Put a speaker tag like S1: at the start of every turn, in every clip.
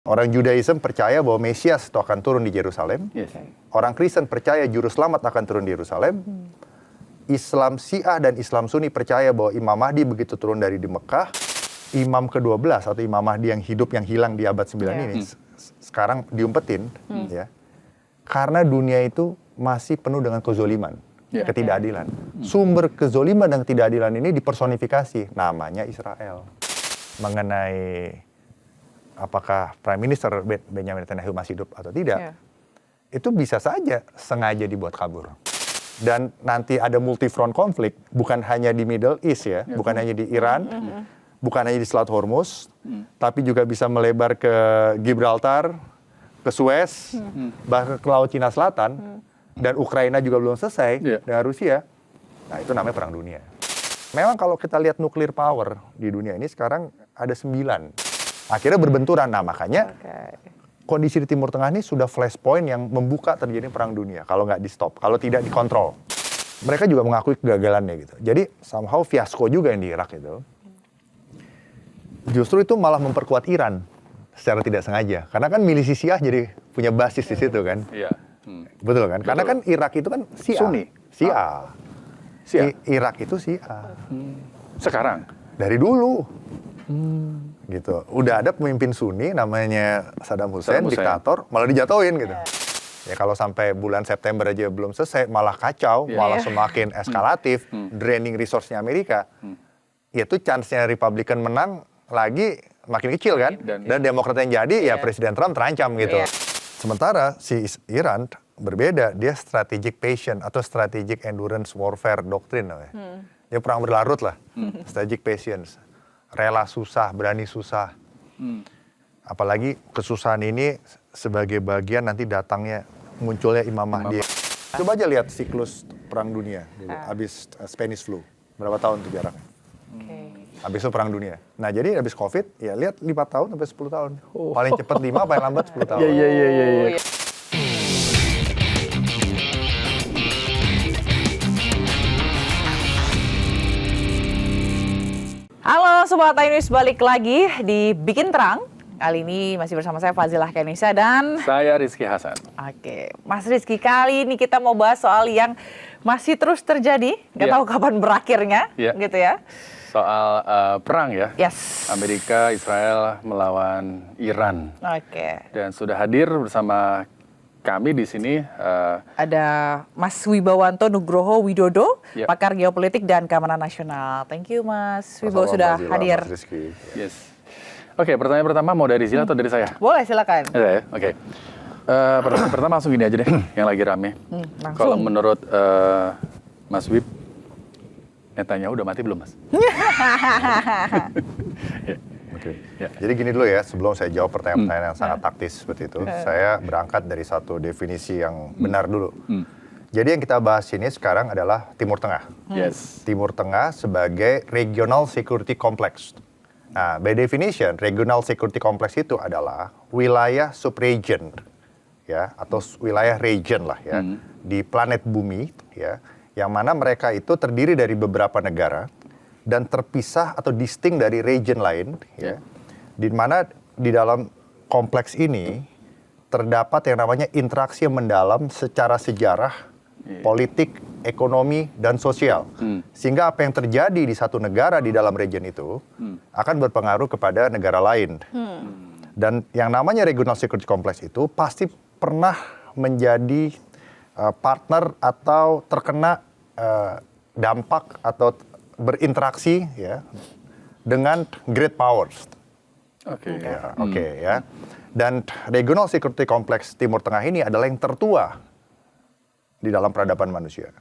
S1: Orang Judaism percaya bahwa Mesias itu akan turun di Yerusalem.
S2: Yes.
S1: Orang Kristen percaya Juru Selamat akan turun di Yerusalem. Islam Syiah dan Islam Sunni percaya bahwa Imam Mahdi begitu turun dari di Mekah. Imam ke-12 atau Imam Mahdi yang hidup yang hilang di abad 9 ini sekarang diumpetin ya. Karena dunia itu masih penuh dengan kezoliman, ketidakadilan. Sumber kezoliman dan ketidakadilan ini dipersonifikasi, namanya Israel. Mengenai apakah Prime Minister Benjamin Netanyahu masih hidup atau tidak, itu bisa saja sengaja dibuat kabur. Dan nanti ada multi-front konflik, bukan hanya di Middle East ya, bukan hanya di Iran, bukan hanya di Selat Hormuz, tapi juga bisa melebar ke Gibraltar, ke Suez, bahkan ke Laut Cina Selatan, dan Ukraina juga belum selesai dengan Rusia. Nah itu namanya perang dunia. Memang kalau kita lihat nuclear power di dunia ini sekarang ada 9. Akhirnya berbenturan. Nah makanya kondisi di Timur Tengah ini sudah flashpoint yang membuka terjadi perang dunia. Kalau nggak di-stop, kalau tidak dikontrol. Mereka juga mengakui kegagalannya gitu. Jadi somehow fiasko juga yang di Irak itu. Justru itu malah memperkuat Iran secara tidak sengaja. Karena kan milisi Syiah jadi punya basis di situ kan.
S2: Iya.
S1: Betul kan? Karena kan Irak itu kan Syiah.
S2: Sunni.
S1: Syiah. Irak itu Syiah.
S2: Sekarang?
S1: Dari dulu. Gitu. Udah ada pemimpin Sunni namanya Saddam Hussein, diktator, malah dijatuhin gitu. Ya kalau sampai bulan September aja belum selesai, malah kacau, malah semakin eskalatif, draining resource-nya Amerika. Itu chance-nya Republican menang lagi makin kecil kan. Dan Demokrat yang jadi ya Presiden Trump terancam gitu. Sementara si Iran berbeda, dia strategic patience atau strategic endurance warfare doctrine namanya. Dia perang berlarut lah, strategic patience. Rela susah, berani susah. Apalagi kesusahan ini sebagai bagian nanti datangnya, munculnya Imam Mahdi. Coba aja lihat siklus perang dunia dulu, habis Spanish flu. Berapa tahun tuh jaraknya? Habis itu perang dunia. Nah jadi habis COVID, ya lihat 5 tahun sampai 10 tahun. Paling cepat 5, paling lambat 10 tahun.
S2: Iya.
S3: Halo Sobat iNews, balik lagi di Bikin Terang. Kali ini masih bersama saya Fazilah Kenisa dan...
S2: Saya Rizky Hasan.
S3: Oke, Mas Rizky, kali ini kita mau bahas soal yang masih terus terjadi. Nggak tahu kapan berakhirnya, gitu ya.
S2: Soal perang ya.
S3: Yes.
S2: Amerika, Israel melawan Iran.
S3: Oke.
S2: Dan sudah hadir bersama kami di sini
S3: ada Mas Wibawanto Nugroho Widodo, pakar geopolitik dan keamanan nasional. Thank you Mas Wibawa sudah hadir.
S2: Yes. Oke, pertanyaan pertama mau dari Zila atau dari saya?
S3: Boleh, silakan.
S2: Oke. Pertama langsung gini aja deh, yang lagi rame. Kalau menurut Mas Wib, Netanyahu udah mati belum Mas?
S1: Oke. Jadi gini dulu ya, sebelum saya jawab pertanyaan-pertanyaan yang sangat taktis seperti itu, saya berangkat dari satu definisi yang benar dulu. Jadi yang kita bahas ini sekarang adalah Timur Tengah. Timur Tengah sebagai regional security complex. Nah, by definition, regional security complex itu adalah wilayah subregion, ya, atau wilayah region lah ya, di planet bumi, ya, yang mana mereka itu terdiri dari beberapa negara dan terpisah atau distinct dari region lain, ya, di mana di dalam kompleks ini terdapat yang namanya interaksi yang mendalam secara sejarah, politik, ekonomi, dan sosial. Sehingga apa yang terjadi di satu negara di dalam region itu akan berpengaruh kepada negara lain. Dan yang namanya regional security complex itu pasti pernah menjadi partner atau terkena dampak atau berinteraksi ya dengan great powers. Ya. Dan regional security complex Timur Tengah ini adalah yang tertua di dalam peradaban manusia.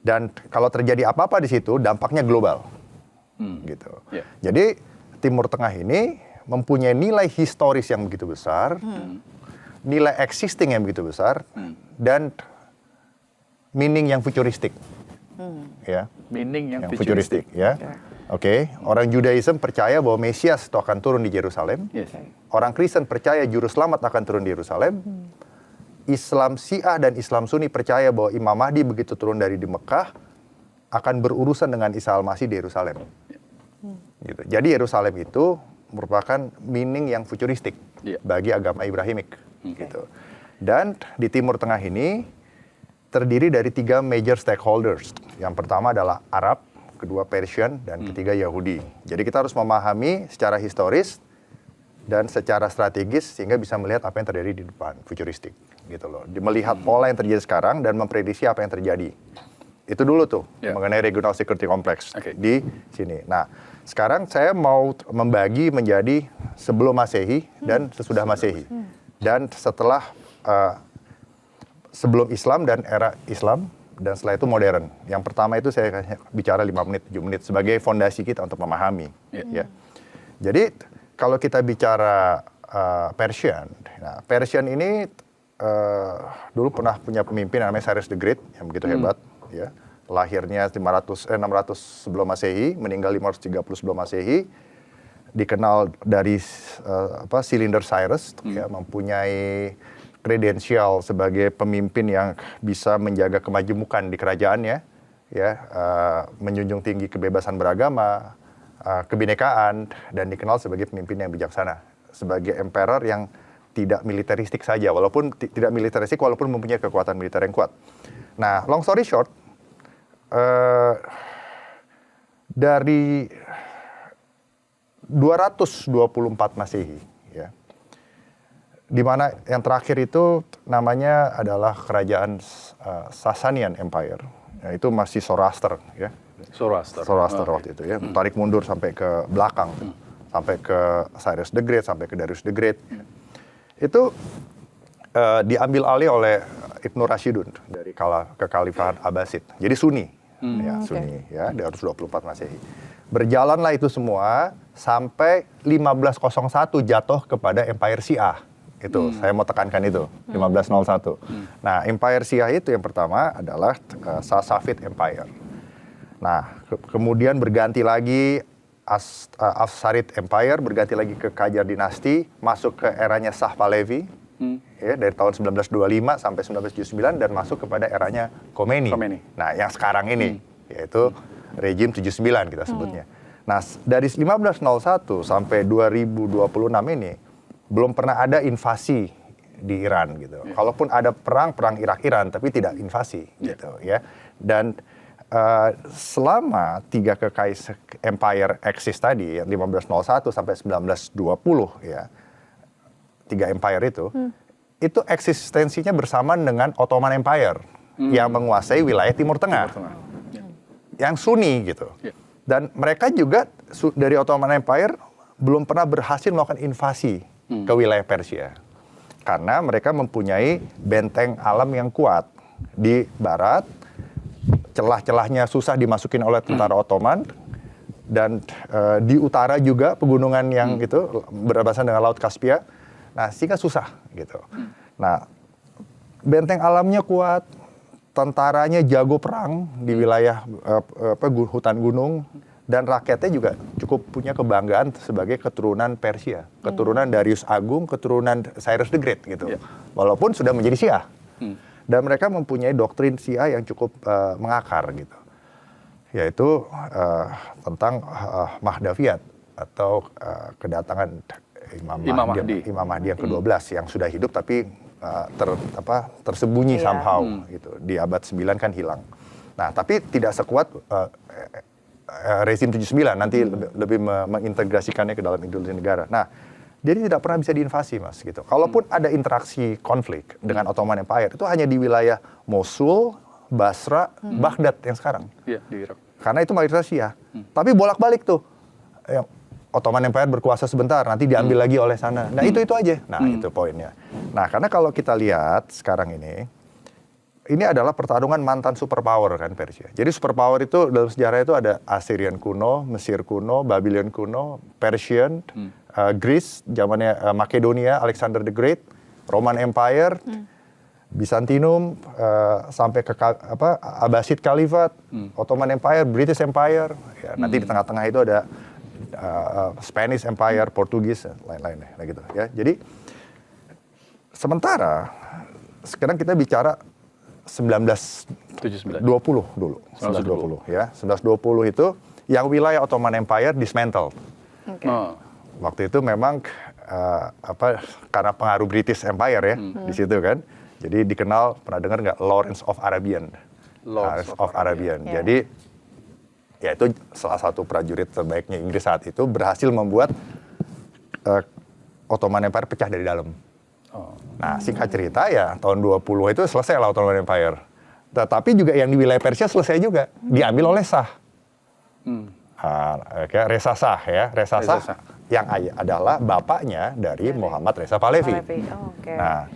S1: Dan kalau terjadi apa-apa di situ, dampaknya global. Gitu. Jadi Timur Tengah ini mempunyai nilai historis yang begitu besar, nilai existing yang begitu besar, dan meaning yang futuristik. Ya.
S2: Meaning yang
S1: futuristik. Ya. Oke. Orang Judaism percaya bahwa Mesias itu akan turun di Yerusalem. Orang Kristen percaya Juru Selamat akan turun di Yerusalem. Islam Syiah dan Islam Sunni percaya bahwa Imam Mahdi begitu turun dari di Mekah akan berurusan dengan Isa Al-Masih di Yerusalem. Gitu. Jadi Yerusalem itu merupakan meaning yang futuristik bagi agama Ibrahimik. Gitu. Dan di Timur Tengah ini terdiri dari 3 major stakeholders. Yang pertama adalah Arab, kedua Persian, dan ketiga Yahudi. Jadi kita harus memahami secara historis dan secara strategis sehingga bisa melihat apa yang terjadi di depan, futuristik gitu loh. Melihat pola yang terjadi sekarang dan memprediksi apa yang terjadi. Itu dulu tuh mengenai regional security complex di sini. Nah, sekarang saya mau membagi menjadi sebelum Masehi dan sesudah Masehi. Dan setelah sebelum Islam dan era Islam, dan setelah itu modern. Yang pertama itu saya bicara 5 menit, 7 menit sebagai fondasi kita untuk memahami. Ya. Jadi kalau kita bicara Persian, nah, Persian ini dulu pernah punya pemimpin namanya Cyrus the Great yang begitu hebat. Ya. Lahirnya 600 sebelum Masehi, meninggal 530 sebelum Masehi. Dikenal dari Cylinder Cyrus, ya, mempunyai kredensial sebagai pemimpin yang bisa menjaga kemajemukan di kerajaannya, ya, menjunjung tinggi kebebasan beragama, kebinekaan, dan dikenal sebagai pemimpin yang bijaksana, sebagai emperor yang tidak militeristik saja, walaupun tidak militeristik, walaupun mempunyai kekuatan militer yang kuat. Nah, long story short, dari 224 Masehi, ya, di mana yang terakhir itu namanya adalah kerajaan Sasanian Empire, yaitu masih Zoroaster, ya. Zoroaster waktu itu, ya. Tarik mundur sampai ke belakang, sampai ke Cyrus the Great, sampai ke Darius the Great. Itu diambil alih oleh Ibnu Rashidun dari kekhalifahan Abbasid. Jadi Sunni, Sunni, ya, 224 Masehi. Berjalanlah itu semua sampai 1501 jatuh kepada Empire Syiah. Itu, saya mau tekankan itu, 1501. Nah, Empire Syiah itu yang pertama adalah Safavid Empire. Nah, kemudian berganti lagi Afsarid Empire, berganti lagi ke Qajar dinasti, masuk ke eranya Shah Pahlavi, ya, dari tahun 1925 sampai 1979, dan masuk kepada eranya Khomeini. Nah, yang sekarang ini, yaitu rejim 79 kita sebutnya. Nah, dari 1501 sampai 2026 ini, belum pernah ada invasi di Iran gitu. Kalaupun ada perang Irak-Iran, tapi tidak invasi gitu, ya. Dan selama 3 kekaisar empire eksis tadi, 1501 sampai 1920, ya, 3 empire itu eksistensinya bersamaan dengan Ottoman Empire yang menguasai wilayah Timur Tengah. Yang Sunni gitu. Dan mereka juga dari Ottoman Empire belum pernah berhasil melakukan invasi ke wilayah Persia. Karena mereka mempunyai benteng alam yang kuat. Di barat, celah-celahnya susah dimasukin oleh tentara Ottoman. Dan di utara juga pegunungan yang itu berbatasan dengan Laut Kaspia. Nah, sehingga susah gitu. Nah, benteng alamnya kuat, tentaranya jago perang di wilayah hutan gunung. Dan rakyatnya juga cukup punya kebanggaan sebagai keturunan Persia, keturunan Darius Agung, keturunan Cyrus the Great gitu. Walaupun sudah menjadi Syiah. Dan mereka mempunyai doktrin Syiah yang cukup mengakar gitu. Yaitu tentang Mahdaviyat atau kedatangan Imam Mahdi yang ke-12 yang sudah hidup tapi tersembunyi somehow gitu. Di abad 9 kan hilang. Nah, tapi tidak sekuat rezim 79, nanti lebih mengintegrasikannya ke dalam ideologi negara. Nah, jadi tidak pernah bisa diinvasi, Mas, gitu. Kalaupun ada interaksi konflik dengan Ottoman Empire, itu hanya di wilayah Mosul, Basra, Baghdad yang sekarang.
S2: Iya, di Irak.
S1: Karena itu mayoritas Syiah. Tapi bolak-balik tuh. Ottoman Empire berkuasa sebentar, nanti diambil lagi oleh sana. Nah, itu aja. Nah, itu poinnya. Nah, karena kalau kita lihat sekarang ini adalah pertarungan mantan superpower kan Persia. Jadi superpower itu dalam sejarah itu ada Assyrian kuno, Mesir kuno, Babylon kuno, Persian, Greece, zamannya Makedonia, Alexander the Great, Roman Empire, Byzantium, sampai ke Abbasid Caliphate, Ottoman Empire, British Empire. Ya, nanti di tengah-tengah itu ada Spanish Empire, Portugis, lain-lain gitu. Ya, jadi sementara sekarang kita bicara 1920 dulu, 1920 ya. 1920 itu yang wilayah Ottoman Empire dismantled. waktu itu memang karena pengaruh British Empire ya di situ kan. Jadi dikenal, pernah dengar nggak, Lawrence of Arabian? Lawrence of Arabian.
S3: Yeah.
S1: Jadi ya itu salah satu prajurit terbaiknya Inggris saat itu, berhasil membuat Ottoman Empire pecah dari dalam. Nah, singkat cerita ya tahun 20 itu selesai lah Ottoman Empire. Tetapi juga yang di wilayah Persia selesai juga, diambil oleh Shah. Reza Shah ya, Reza Shah yang adalah bapaknya dari Muhammad Reza Pahlavi. Nah,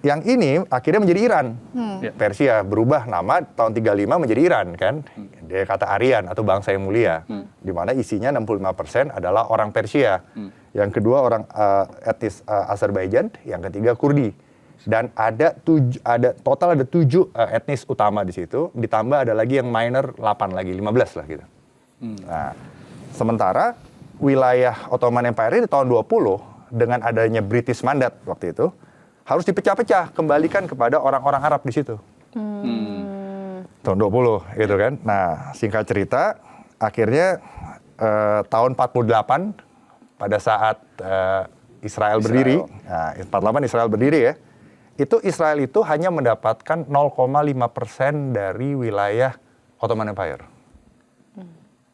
S1: yang ini akhirnya menjadi Iran. Persia berubah nama tahun 35 menjadi Iran kan. Dia kata Aryan atau bangsa yang mulia. Di mana isinya 65% adalah orang Persia. Yang kedua orang etnis Azerbaijan, yang ketiga Kurdi. Dan total ada 7 etnis utama di situ, ditambah ada lagi yang minor 8 lagi, 15 lah gitu. Nah, sementara wilayah Ottoman Empire di tahun 20 dengan adanya British Mandat waktu itu harus dipecah-pecah, kembalikan kepada orang-orang Arab di situ. Tahun 20 gitu kan. Nah, singkat cerita akhirnya tahun 48 pada saat Israel berdiri, nah, 48 Israel berdiri ya, itu Israel itu hanya mendapatkan 0,5% dari wilayah Ottoman Empire.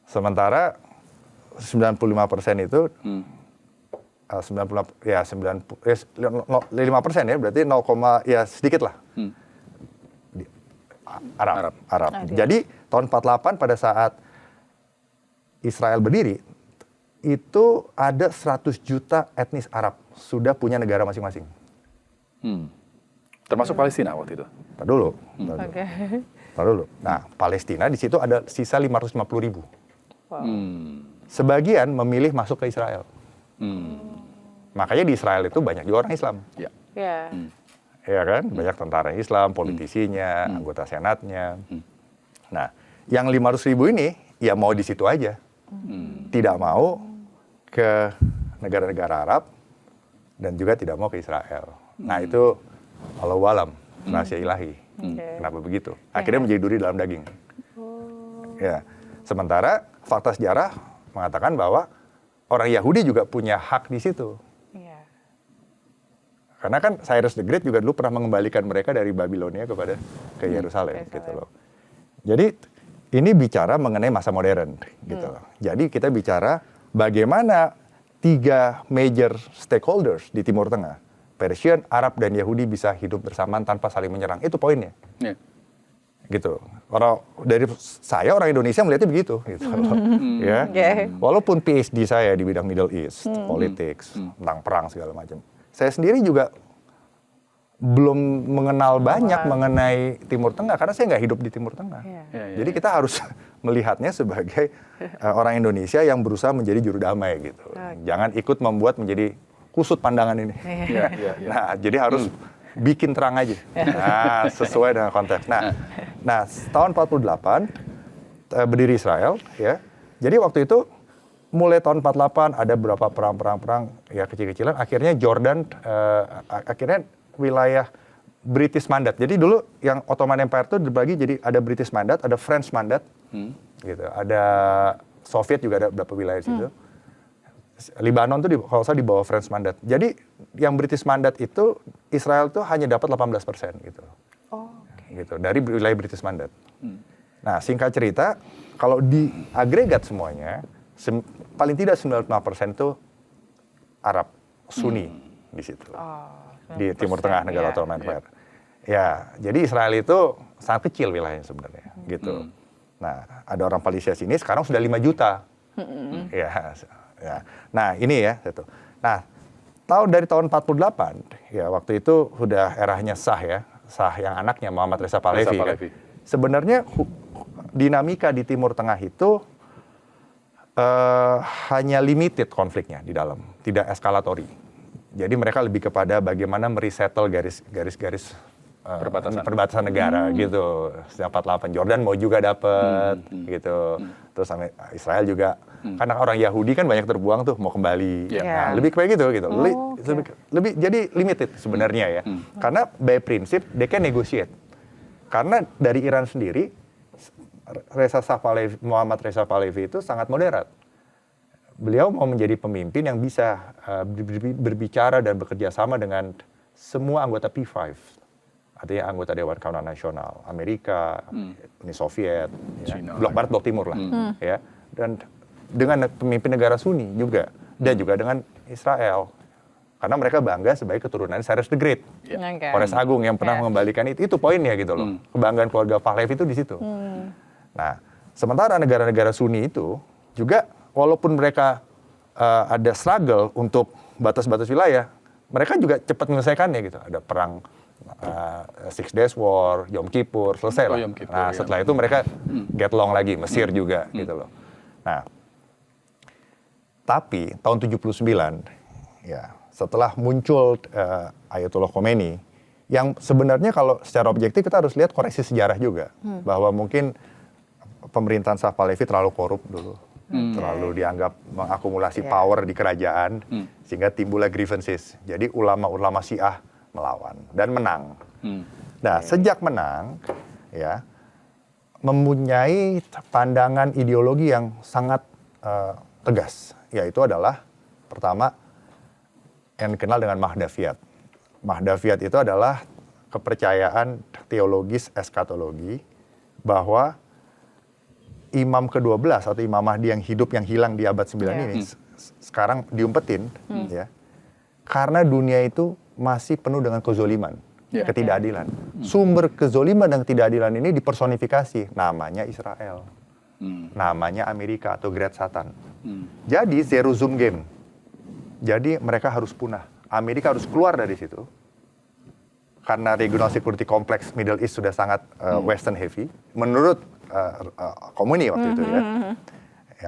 S1: Sementara 95% itu 5% ya, berarti 0, ya sedikit lah. Arab. Jadi tahun 48 pada saat Israel berdiri, itu ada 100 juta etnis Arab sudah punya negara masing-masing.
S2: Termasuk Palestina waktu itu?
S1: Tar dulu. Nah, Palestina di situ ada sisa 550.000. Sebagian memilih masuk ke Israel. Makanya di Israel itu banyak juga orang Islam. Ya kan? Banyak tentara Islam, politisinya, anggota senatnya. Nah, yang 500.000 ini ya mau di situ aja. Tidak mau ke negara-negara Arab dan juga tidak mau ke Israel. Nah, itu Allahu alam, rahasia ilahi. Kenapa begitu? Akhirnya menjadi duri dalam daging. Ya. Sementara fakta sejarah mengatakan bahwa orang Yahudi juga punya hak di situ. Karena kan Cyrus the Great juga dulu pernah mengembalikan mereka dari Babilonia ke Yerusalem gitu loh. Jadi ini bicara mengenai masa modern gitu loh. Jadi kita bicara bagaimana 3 major stakeholders di Timur Tengah, Persian, Arab dan Yahudi bisa hidup bersamaan tanpa saling menyerang. Itu poinnya. Gitu. Kalau dari saya orang Indonesia melihatnya begitu gitu. Ya. Walaupun PhD saya di bidang Middle East, politics, tentang perang segala macam. Saya sendiri juga belum mengenal banyak mengenai Timur Tengah karena saya nggak hidup di Timur Tengah. Jadi kita harus melihatnya sebagai orang Indonesia yang berusaha menjadi juru damai gitu. Jangan ikut membuat menjadi kusut pandangan ini. Nah, jadi harus bikin terang aja. Nah, sesuai dengan konteks. Nah, tahun 48 berdiri Israel ya. Jadi waktu itu mulai tahun 48 ada beberapa perang ya kecil-kecilan. Akhirnya Jordan, akhirnya wilayah British Mandat. Jadi dulu yang Ottoman Empire itu dibagi jadi ada British Mandat, ada French Mandat, gitu. Ada Soviet juga ada beberapa wilayah di situ. Lebanon tuh kalau saya di bawah French Mandat. Jadi yang British Mandat itu Israel tuh hanya dapat 18% gitu. Gitu dari wilayah British Mandat. Nah, singkat cerita, kalau di agregat semuanya paling tidak 95% itu Arab Sunni di situ. Di Timur Tengah negara Ottoman Empire. Ya, jadi Israel itu sangat kecil wilayahnya sebenarnya gitu. Nah, ada orang Palestina sini sekarang sudah 5 juta. Ya. Nah, ini ya itu. Nah, dari tahun 48 ya waktu itu sudah eranya Shah ya. Shah yang anaknya Muhammad Reza Pahlavi. Kan. Sebenarnya dinamika di Timur Tengah itu hanya limited konfliknya di dalam, tidak eskalatori. Jadi mereka lebih kepada bagaimana meresettle garis-garis perbatasan negara gitu. Sejak 48 Jordan mau juga dapat gitu. Terus sampai Israel juga. Karena orang Yahudi kan banyak terbuang tuh mau kembali. Nah, lebih kayak gitu. Lebih jadi limited sebenarnya ya. Karena by prinsip they can negotiate. Karena dari Iran sendiri Muhammad Reza Pahlavi itu sangat moderat. beliau mau menjadi pemimpin yang bisa berbicara dan bekerja sama dengan semua anggota P5. Artinya anggota Dewan Keamanan Nasional, Amerika, Uni Soviet, Blok Barat, Blok Timur lah, ya. Dan dengan pemimpin negara Sunni juga, dan juga dengan Israel. Karena mereka bangga sebagai keturunan Cyrus the Great, Kores Agung yang pernah mengembalikan itu poinnya gitu loh. Kebanggaan keluarga Pahlavi itu di situ. Nah, sementara negara-negara Sunni itu juga walaupun mereka ada struggle untuk batas-batas wilayah, mereka juga cepat menyelesaikannya gitu. Ada perang Six Days War, Yom Kippur, selesai lah. Nah, setelah itu mereka get along lagi, Mesir juga gitu loh. Nah, tapi tahun 79 ya, setelah muncul Ayatollah Khomeini, yang sebenarnya kalau secara objektif kita harus lihat koreksi sejarah juga, bahwa mungkin pemerintahan Shah Pahlavi terlalu korup dulu, terlalu dianggap mengakumulasi power di kerajaan, sehingga timbullah grievances. Jadi ulama-ulama Syiah melawan dan menang. Nah, sejak menang, ya, mempunyai pandangan ideologi yang sangat tegas, yaitu adalah pertama yang dikenal dengan Mahdaviyat. Mahdaviyat itu adalah kepercayaan teologis eskatologi bahwa Imam ke-12 atau Imam Mahdi yang hidup yang hilang di abad 9 ini sekarang diumpetin, ya, karena dunia itu masih penuh dengan kezoliman, ketidakadilan. Sumber kezoliman dan ketidakadilan ini dipersonifikasi, namanya Israel, namanya Amerika atau Great Satan. Jadi zero sum game. Jadi mereka harus punah. Amerika harus keluar dari situ. Karena regional security complex Middle East sudah sangat Western heavy. Menurut Khomeini waktu itu ya.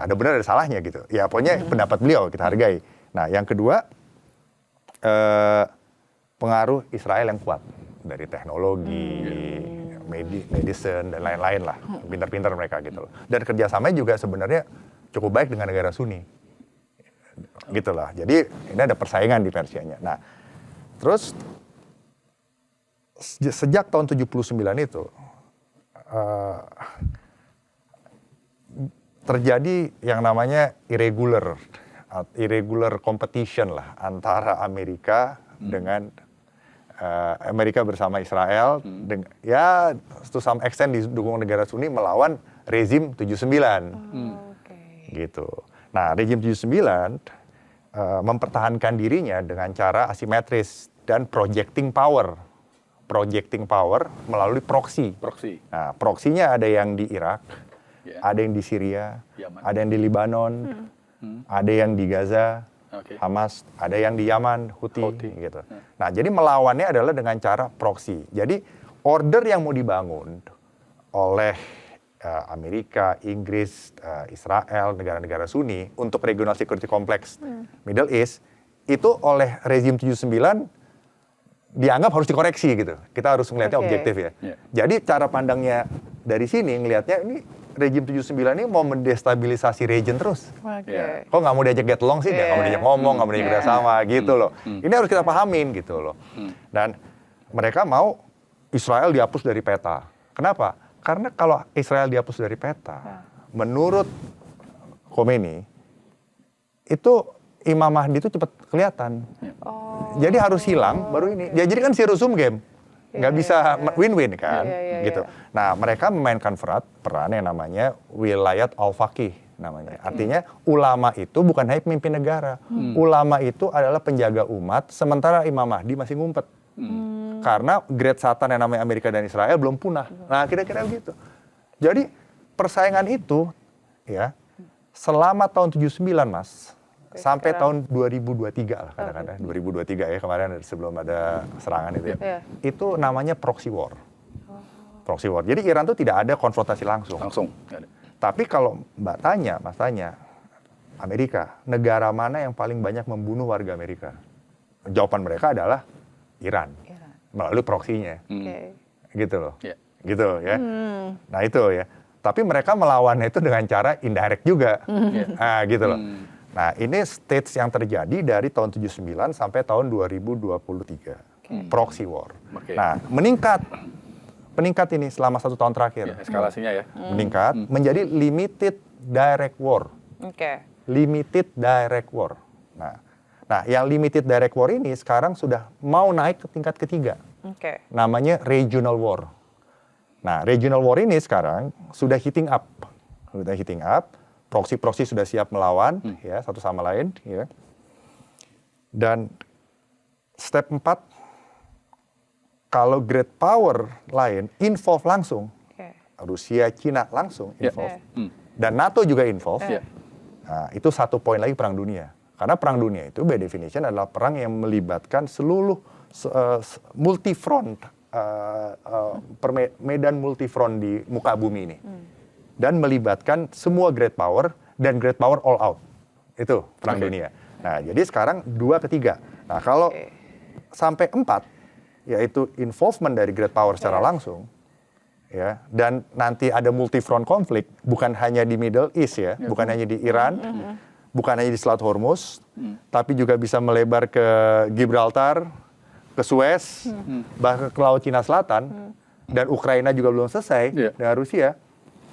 S1: Ada benar ada salahnya gitu. Ya pokoknya pendapat beliau kita hargai. Nah yang kedua, pengaruh Israel yang kuat. Dari teknologi, medicine, dan lain-lain lah. Pintar-pintar mereka gitu loh. Dan kerjasamanya juga sebenarnya cukup baik dengan negara Sunni. Gitulah. Jadi ini ada persaingan di Persianya. Nah, terus sejak tahun 79 itu terjadi yang namanya irregular competition lah antara Amerika dengan Amerika bersama Israel, ya to some extent didukung negara Sunni melawan rezim 79, gitu. Nah, rezim 79 mempertahankan dirinya dengan cara asimetris dan projecting power melalui proxy. Nah, proksinya ada yang di Irak, ada yang di Syria, ada yang di Libanon, ada yang di Gaza, Hamas, ada yang di Yaman, Houthi. Gitu. Nah, jadi melawannya adalah dengan cara proxy. Jadi order yang mau dibangun oleh Amerika, Inggris, Israel, negara-negara Sunni untuk regional security complex Middle East itu oleh rezim 79 dianggap harus dikoreksi gitu. Kita harus melihatnya objektif ya. Jadi cara pandangnya dari sini ngelihatnya ini rezim 79 ini mau mendestabilisasi region terus. Kok nggak mau diajak get along sih? Nggak mau diajak ngomong, nggak mau diajak kerjasama gitu loh. Ini harus kita pahamin gitu loh. Dan mereka mau Israel dihapus dari peta. Kenapa? Karena kalau Israel dihapus dari peta, menurut Khomeini, itu Imam Mahdi itu cepat kelihatan. Jadi harus hilang, baru ini. Ya, jadi kan zero sum game. Nggak bisa win-win kan, gitu. Nah, mereka memainkan peran yang namanya wilayat al-faqih namanya. Artinya ulama itu bukan hanya pemimpin negara. Ulama itu adalah penjaga umat, sementara Imam Mahdi masih ngumpet. Karena Great Satan yang namanya Amerika dan Israel belum punah. Nah, kira-kira begitu. Jadi persaingan itu ya selama tahun 79 Mas, sampai tahun 2023 lah kadang-kadang. 2023 ya kemarin sebelum ada serangan itu ya. Itu namanya proxy war. Proxy war. Jadi Iran tuh tidak ada konfrontasi langsung. Tapi kalau Mas tanya Amerika, negara mana yang paling banyak membunuh warga Amerika? Jawaban mereka adalah Iran. Melalui proksinya. Gitu loh. Gitu ya. Nah itu ya. Tapi mereka melawannya itu dengan cara indirect juga. Nah gitu loh. Nah ini stage yang terjadi dari tahun 79 sampai tahun 2023. Proxy war. Nah meningkat ini selama 1 tahun terakhir.
S2: Eskalasinya ya.
S1: Meningkat menjadi limited direct war. limited direct war. Nah, yang limited direct war ini sekarang sudah mau naik ke tingkat ketiga. Namanya regional war. Nah, regional war ini sekarang sudah heating up. Proksi-proksi sudah siap melawan ya satu sama lain ya. Dan step 4, kalau great power lain involve langsung, Rusia, Cina langsung involve, dan NATO juga involve, nah, itu satu poin lagi perang dunia. Karena perang dunia itu by definition adalah perang yang melibatkan seluruh multifront, medan multifront di muka bumi ini. Dan melibatkan semua great power dan great power all out. Itu perang dunia. Nah, jadi sekarang 2 ke 3. Nah, kalau sampai 4, yaitu involvement dari great power secara langsung, ya, dan nanti ada multifront konflik, bukan hanya di Middle East ya, bukan hanya di Iran, bukan hanya di Selat Hormuz, tapi juga bisa melebar ke Gibraltar, ke Suez, bahkan ke Laut Cina Selatan, dan Ukraina juga belum selesai dengan Rusia.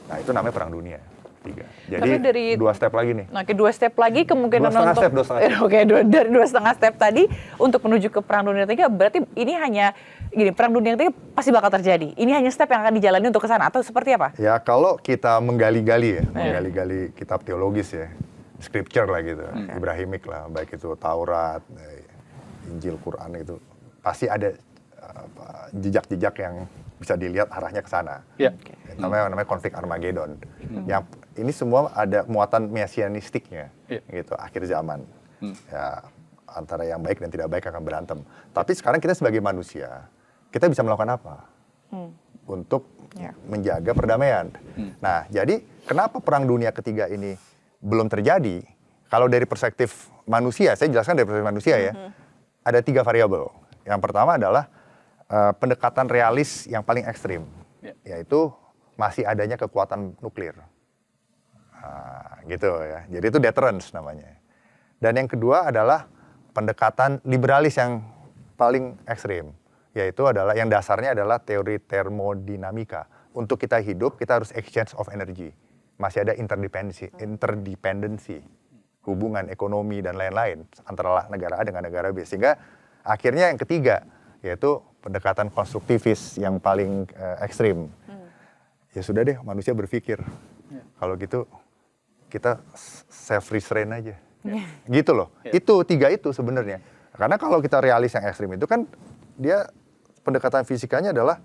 S1: Nah, itu namanya perang dunia 3. Jadi
S3: dari
S1: 2 step lagi nih.
S3: Oke, 2 step lagi kemungkinan
S1: 2,5 step.
S3: Oke, dari 2,5 step tadi untuk menuju ke perang dunia 3, berarti ini hanya gini, perang dunia 3 pasti bakal terjadi. Ini hanya step yang akan dijalani untuk ke sana atau seperti apa?
S1: Ya, kalau kita menggali-gali kitab teologis ya, scripture lah gitu, Ibrahimik lah, baik itu Taurat, Injil, Quran, itu pasti ada jejak-jejak yang bisa dilihat arahnya ke sana. Namanya konflik Armageddon. Yang ini semua ada muatan mesianistiknya, gitu, akhir zaman. Ya, antara yang baik dan tidak baik akan berantem. Tapi sekarang kita sebagai manusia, kita bisa melakukan apa? Untuk menjaga perdamaian. Nah, jadi kenapa perang dunia ketiga ini belum terjadi? Kalau dari perspektif manusia, saya jelaskan dari perspektif manusia ya, ada 3 variabel. Yang pertama adalah pendekatan realis yang paling ekstrim, yaitu masih adanya kekuatan nuklir. Gitu ya. Jadi itu deterrence namanya. Dan yang kedua adalah pendekatan liberalis yang paling ekstrim, yaitu adalah yang dasarnya adalah teori termodinamika. Untuk kita hidup, kita harus exchange of energy. Masih ada interdependency, hubungan ekonomi dan lain-lain antara negara A dengan negara B. Sehingga akhirnya yang ketiga, yaitu pendekatan konstruktivis yang paling ekstrim. Ya sudah deh, manusia berpikir, kalau gitu kita self-restrain aja. Gitu loh. Itu 3 itu sebenarnya. Karena kalau kita realis yang ekstrim itu kan, dia pendekatan fisikanya adalah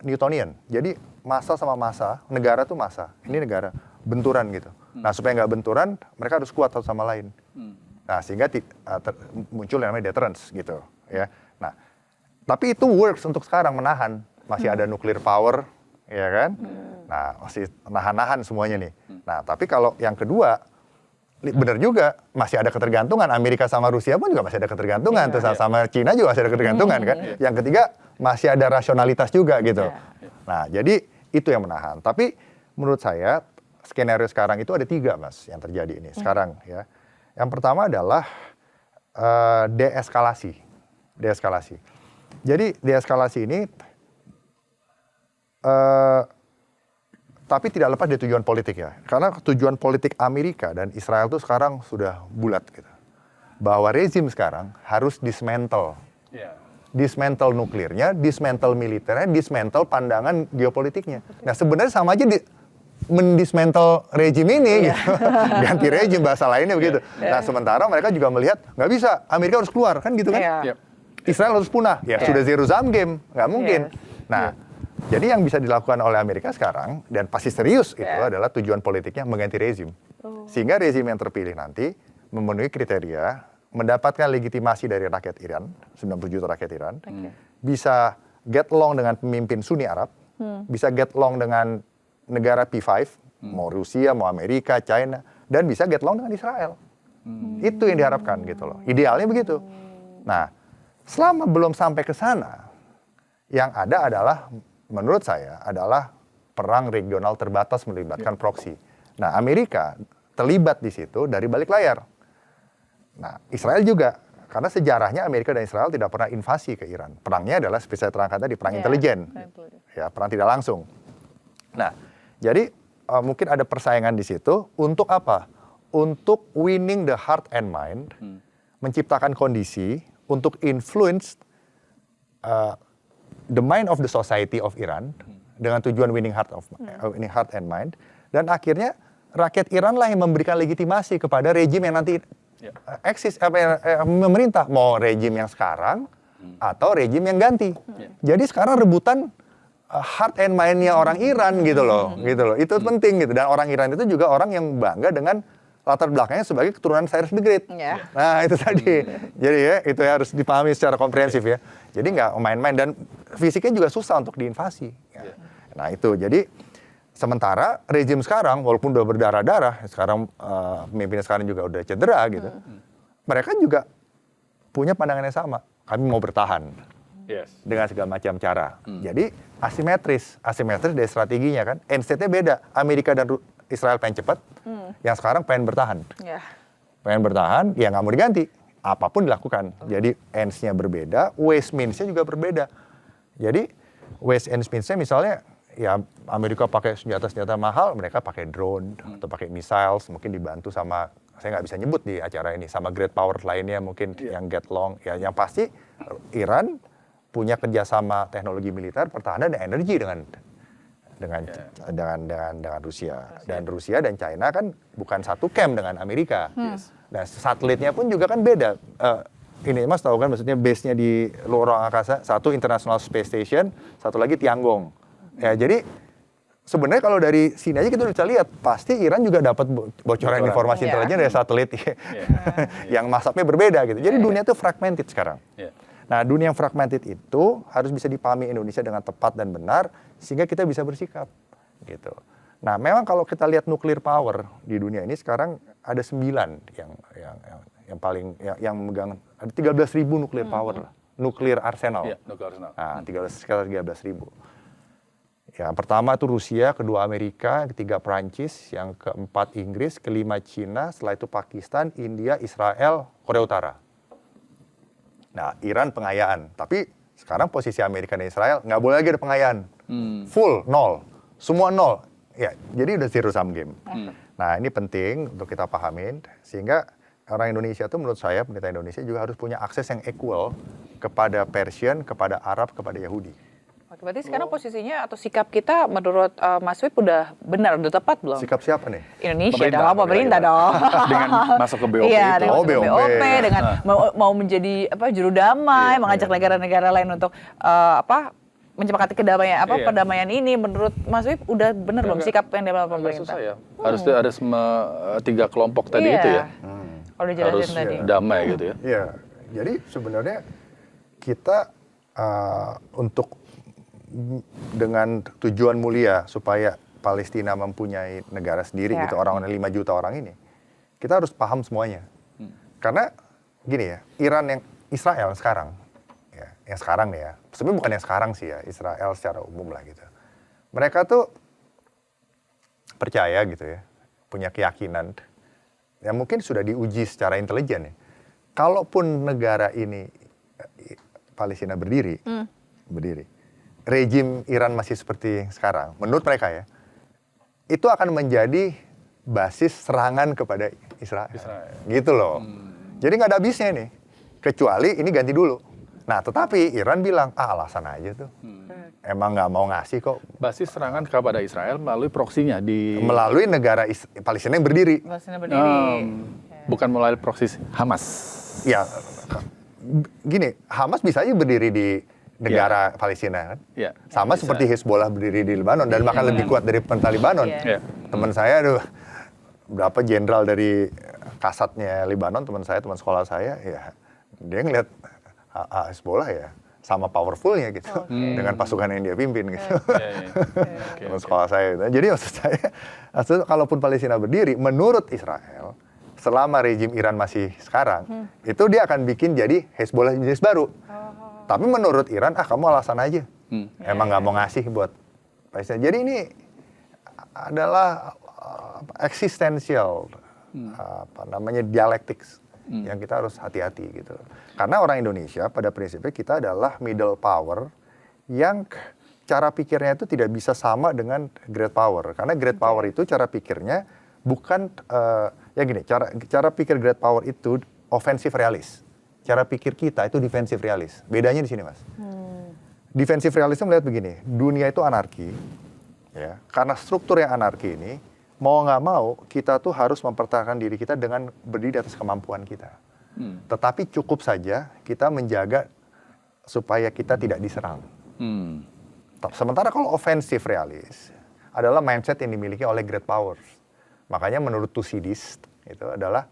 S1: Newtonian. Jadi massa sama massa, negara tuh massa, ini negara, benturan gitu. Nah, supaya nggak benturan, mereka harus kuat satu sama lain. Nah, sehingga muncul yang namanya deterrence gitu, ya. Nah, tapi itu works untuk sekarang menahan, masih ada nuclear power, ya kan? Nah, masih nahan-nahan semuanya nih. Nah, tapi kalau yang kedua, benar juga, masih ada ketergantungan. Amerika sama Rusia pun juga masih ada ketergantungan, terus sama Cina juga masih ada ketergantungan kan. Yang ketiga, masih ada rasionalitas juga gitu. Nah, jadi itu yang menahan. Tapi menurut saya, skenario sekarang itu ada 3, Mas, yang terjadi ini sekarang ya. Yang pertama adalah deeskalasi. Jadi deeskalasi ini tapi tidak lepas dari tujuan politik ya. Karena tujuan politik Amerika dan Israel itu sekarang sudah bulat gitu. Bahwa rezim sekarang harus dismantle. Dismantle nuklirnya, dismantle militernya, dismantle pandangan geopolitiknya. Nah, sebenarnya sama aja mendismantle rejim ini gitu. Ganti rejim, bahasa lainnya begitu. Nah, sementara mereka juga melihat nggak bisa, Amerika harus keluar kan gitu kan. Israel harus punah. Ya sudah zero sum game, nggak mungkin. Nah, jadi yang bisa dilakukan oleh Amerika sekarang dan pasti serius itu adalah tujuan politiknya mengganti rezim. Sehingga rezim yang terpilih nanti memenuhi kriteria, mendapatkan legitimasi dari rakyat Iran, 90 juta rakyat Iran, bisa get along dengan pemimpin Sunni Arab, bisa get along dengan negara P5, mau Rusia, mau Amerika, China, dan bisa get along dengan Israel. Itu yang diharapkan gitu loh. Idealnya begitu. Nah, selama belum sampai ke sana, yang ada adalah, menurut saya, adalah perang regional terbatas melibatkan proksi. Nah, Amerika terlibat di situ dari balik layar. Nah, Israel juga, karena sejarahnya Amerika dan Israel tidak pernah invasi ke Iran. Perangnya adalah seperti saya terangkan tadi, perang intelijen. Ya, perang tidak langsung. Nah, jadi mungkin ada persaingan di situ untuk apa? untuk winning the heart and mind, menciptakan kondisi untuk influence the mind of the society of Iran dengan tujuan winning heart and mind, dan akhirnya rakyat Iran lah yang memberikan legitimasi kepada rejim yang nanti eksis memerintah, mau rejim yang sekarang atau rejim yang ganti. Jadi sekarang rebutan heart and mind-nya orang Iran gitu loh. Itu penting gitu, dan orang Iran itu juga orang yang bangga dengan latar belakangnya sebagai keturunan Cyrus the Great. Nah, itu tadi. Jadi ya, itu harus dipahami secara komprehensif ya. Jadi nggak main-main, dan fisiknya juga susah untuk diinvasi. Nah, itu. Jadi sementara rejim sekarang, walaupun udah berdarah-darah, sekarang pemimpinnya sekarang juga udah cedera gitu. Mereka juga punya pandangan yang sama. Kami mau bertahan. Dengan segala macam cara. Jadi asimetris dari strateginya kan. End state-nya beda. Amerika dan Israel pengen cepat, yang sekarang pengen bertahan. Pengen bertahan, ya nggak mau diganti. Apapun dilakukan. Jadi ends-nya berbeda, ways means-nya juga berbeda. Jadi ways and means-nya misalnya, ya Amerika pakai senjata-senjata mahal, mereka pakai drone atau pakai missiles, mungkin dibantu sama, saya nggak bisa nyebut di acara ini, sama great power lainnya mungkin yang get long. Ya yang pasti Iran punya kerjasama teknologi militer, pertahanan dan energi dengan Rusia. Dan Rusia dan China kan bukan satu camp dengan Amerika. Nah, satelitnya pun juga kan beda. Ini Mas tahu kan, maksudnya base-nya di luar ruang angkasa, satu International Space Station, satu lagi Tiangong. Ya, jadi sebenarnya kalau dari sini aja kita bisa lihat, pasti Iran juga dapat bocoran informasi intelijen dari satelit yang masapnya berbeda gitu. Jadi dunia itu fragmented sekarang. Nah, dunia yang fragmented itu harus bisa dipahami Indonesia dengan tepat dan benar, sehingga kita bisa bersikap gitu. Nah, memang kalau kita lihat nuclear power di dunia ini sekarang ada 9 yang paling yang memegang, ada 13.000 nuclear power lah, nuclear arsenal. Nah, sekitar 13.000. Yang pertama itu Rusia, kedua Amerika, ketiga Prancis, yang keempat Inggris, kelima Cina, setelah itu Pakistan, India, Israel, Korea Utara. Nah, Iran pengayaan, tapi sekarang posisi Amerika dan Israel nggak boleh lagi ada pengayaan, full nol, semua nol, ya jadi udah zero sum game. Nah, ini penting untuk kita pahamin, sehingga orang Indonesia itu menurut saya, pemerintah Indonesia juga harus punya akses yang equal kepada Persian, kepada Arab, kepada Yahudi.
S3: Oke, berarti sekarang posisinya atau sikap kita menurut Mas Wib udah benar, udah tepat belum?
S1: Sikap siapa nih?
S3: Indonesia dong, pemerintah dong.
S2: Dengan masuk ke BOP
S3: iya,
S2: itu.
S3: dengan BOP, dengan mau menjadi juru damai, mengajak negara-negara lain untuk menyepakati kedamaian perdamaian ini. Menurut Mas Wib udah benar belum sikap yang diambil pemerintah?
S2: Susah ya. Harus ada 3 kelompok tadi itu ya.
S3: Kalau dijelasin tadi.
S2: Damai gitu ya.
S1: Iya. Jadi sebenarnya kita untuk dengan tujuan mulia supaya Palestina mempunyai negara sendiri gitu, orang-orang 5 juta orang ini, kita harus paham semuanya. Karena gini ya, Israel sekarang, ya, yang sekarang nih ya, sebenarnya bukan yang sekarang sih ya, Israel secara umum lah gitu. Mereka tuh percaya gitu ya, punya keyakinan, yang mungkin sudah diuji secara intelijen ya. Kalaupun negara ini, Palestina berdiri, rejim Iran masih seperti sekarang, menurut mereka ya, itu akan menjadi basis serangan kepada Israel. Gitu loh. Jadi nggak ada habisnya nih, kecuali ini ganti dulu. Nah, tetapi Iran bilang, alasan aja tuh. Emang nggak mau ngasih kok.
S2: Basis serangan kepada Israel melalui proksinya
S1: melalui negara Palestina yang berdiri.
S2: Bukan melalui proksi Hamas.
S1: Ya, gini, Hamas bisa aja berdiri di negara Palestina kan, sama seperti Hezbollah berdiri di Lebanon dan bahkan lebih kuat dari pemerintah Lebanon. Teman saya berapa jenderal dari kasatnya Lebanon, teman sekolah saya, ya dia ngeliat Hezbollah ya sama powerfulnya gitu dengan pasukan yang dia pimpin gitu. Teman sekolah saya. Jadi maksud saya, kalaupun Palestina berdiri, menurut Israel, selama rejim Iran masih sekarang, itu dia akan bikin jadi Hezbollah jenis baru. Tapi menurut Iran, kamu alasan aja. Emang nggak mau ngasih buat Palestina. Jadi ini adalah eksistensial, dialektiks yang kita harus hati-hati gitu. Karena orang Indonesia pada prinsipnya kita adalah middle power yang cara pikirnya itu tidak bisa sama dengan great power. Karena great power itu cara pikirnya bukan Ya gini, cara pikir great power itu offensive realis. Cara pikir kita itu defensive realis. Bedanya di sini, Mas. Defensive realis itu melihat begini, dunia itu anarki, ya. Karena struktur yang anarki ini, mau nggak mau kita tuh harus mempertahankan diri kita dengan berdiri di atas kemampuan kita. Tetapi cukup saja kita menjaga supaya kita tidak diserang. Sementara kalau offensive realis adalah mindset yang dimiliki oleh great powers. Makanya menurut Thucydides itu adalah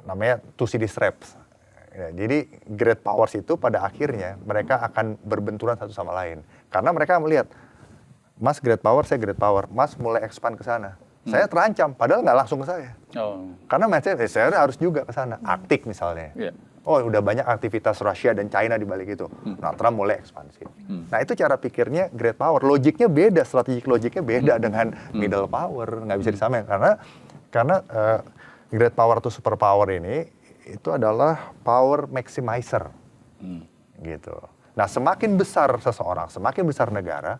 S1: namanya Thucydides traps. Ya, jadi great powers itu pada akhirnya mereka akan berbenturan satu sama lain. Karena mereka melihat, Mas great power, saya great power. Mas mulai expand ke sana. Saya terancam, padahal nggak langsung ke saya. Karena mindset saya harus juga ke sana. Arktik misalnya. Oh, udah banyak aktivitas Rusia dan China di balik itu. Nah, Trump mulai ekspansi. Nah, itu cara pikirnya great power. Logiknya beda, strategik logiknya beda dengan middle power. Nggak bisa disamakan. Karena great power atau super power ini, itu adalah power maximizer. Gitu. Nah, semakin besar seseorang, semakin besar negara,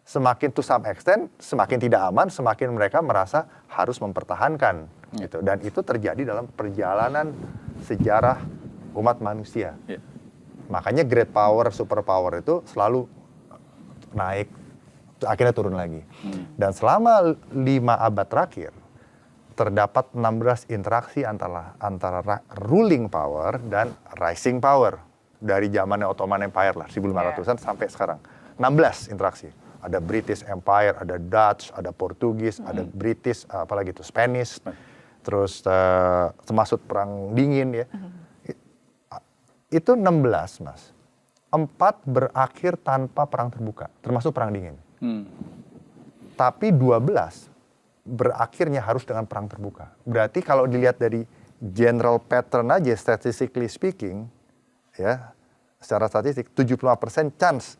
S1: semakin to some extent, semakin tidak aman, semakin mereka merasa harus mempertahankan. Gitu. Dan itu terjadi dalam perjalanan sejarah umat manusia. Makanya great power, super power itu selalu naik, akhirnya turun lagi. Dan selama 5 abad terakhir, terdapat 16 interaksi antara ruling power dan rising power. Dari zamannya Ottoman Empire lah, 1500-an sampai sekarang. 16 interaksi. Ada British Empire, ada Dutch, ada Portugis, ada British, apalagi itu Spanish. Terus termasuk perang dingin ya. Itu 16, Mas. 4 berakhir tanpa perang terbuka, termasuk perang dingin. Tapi 12 berakhirnya harus dengan perang terbuka. Berarti kalau dilihat dari general pattern aja, statistically speaking, ya, secara statistik 75% chance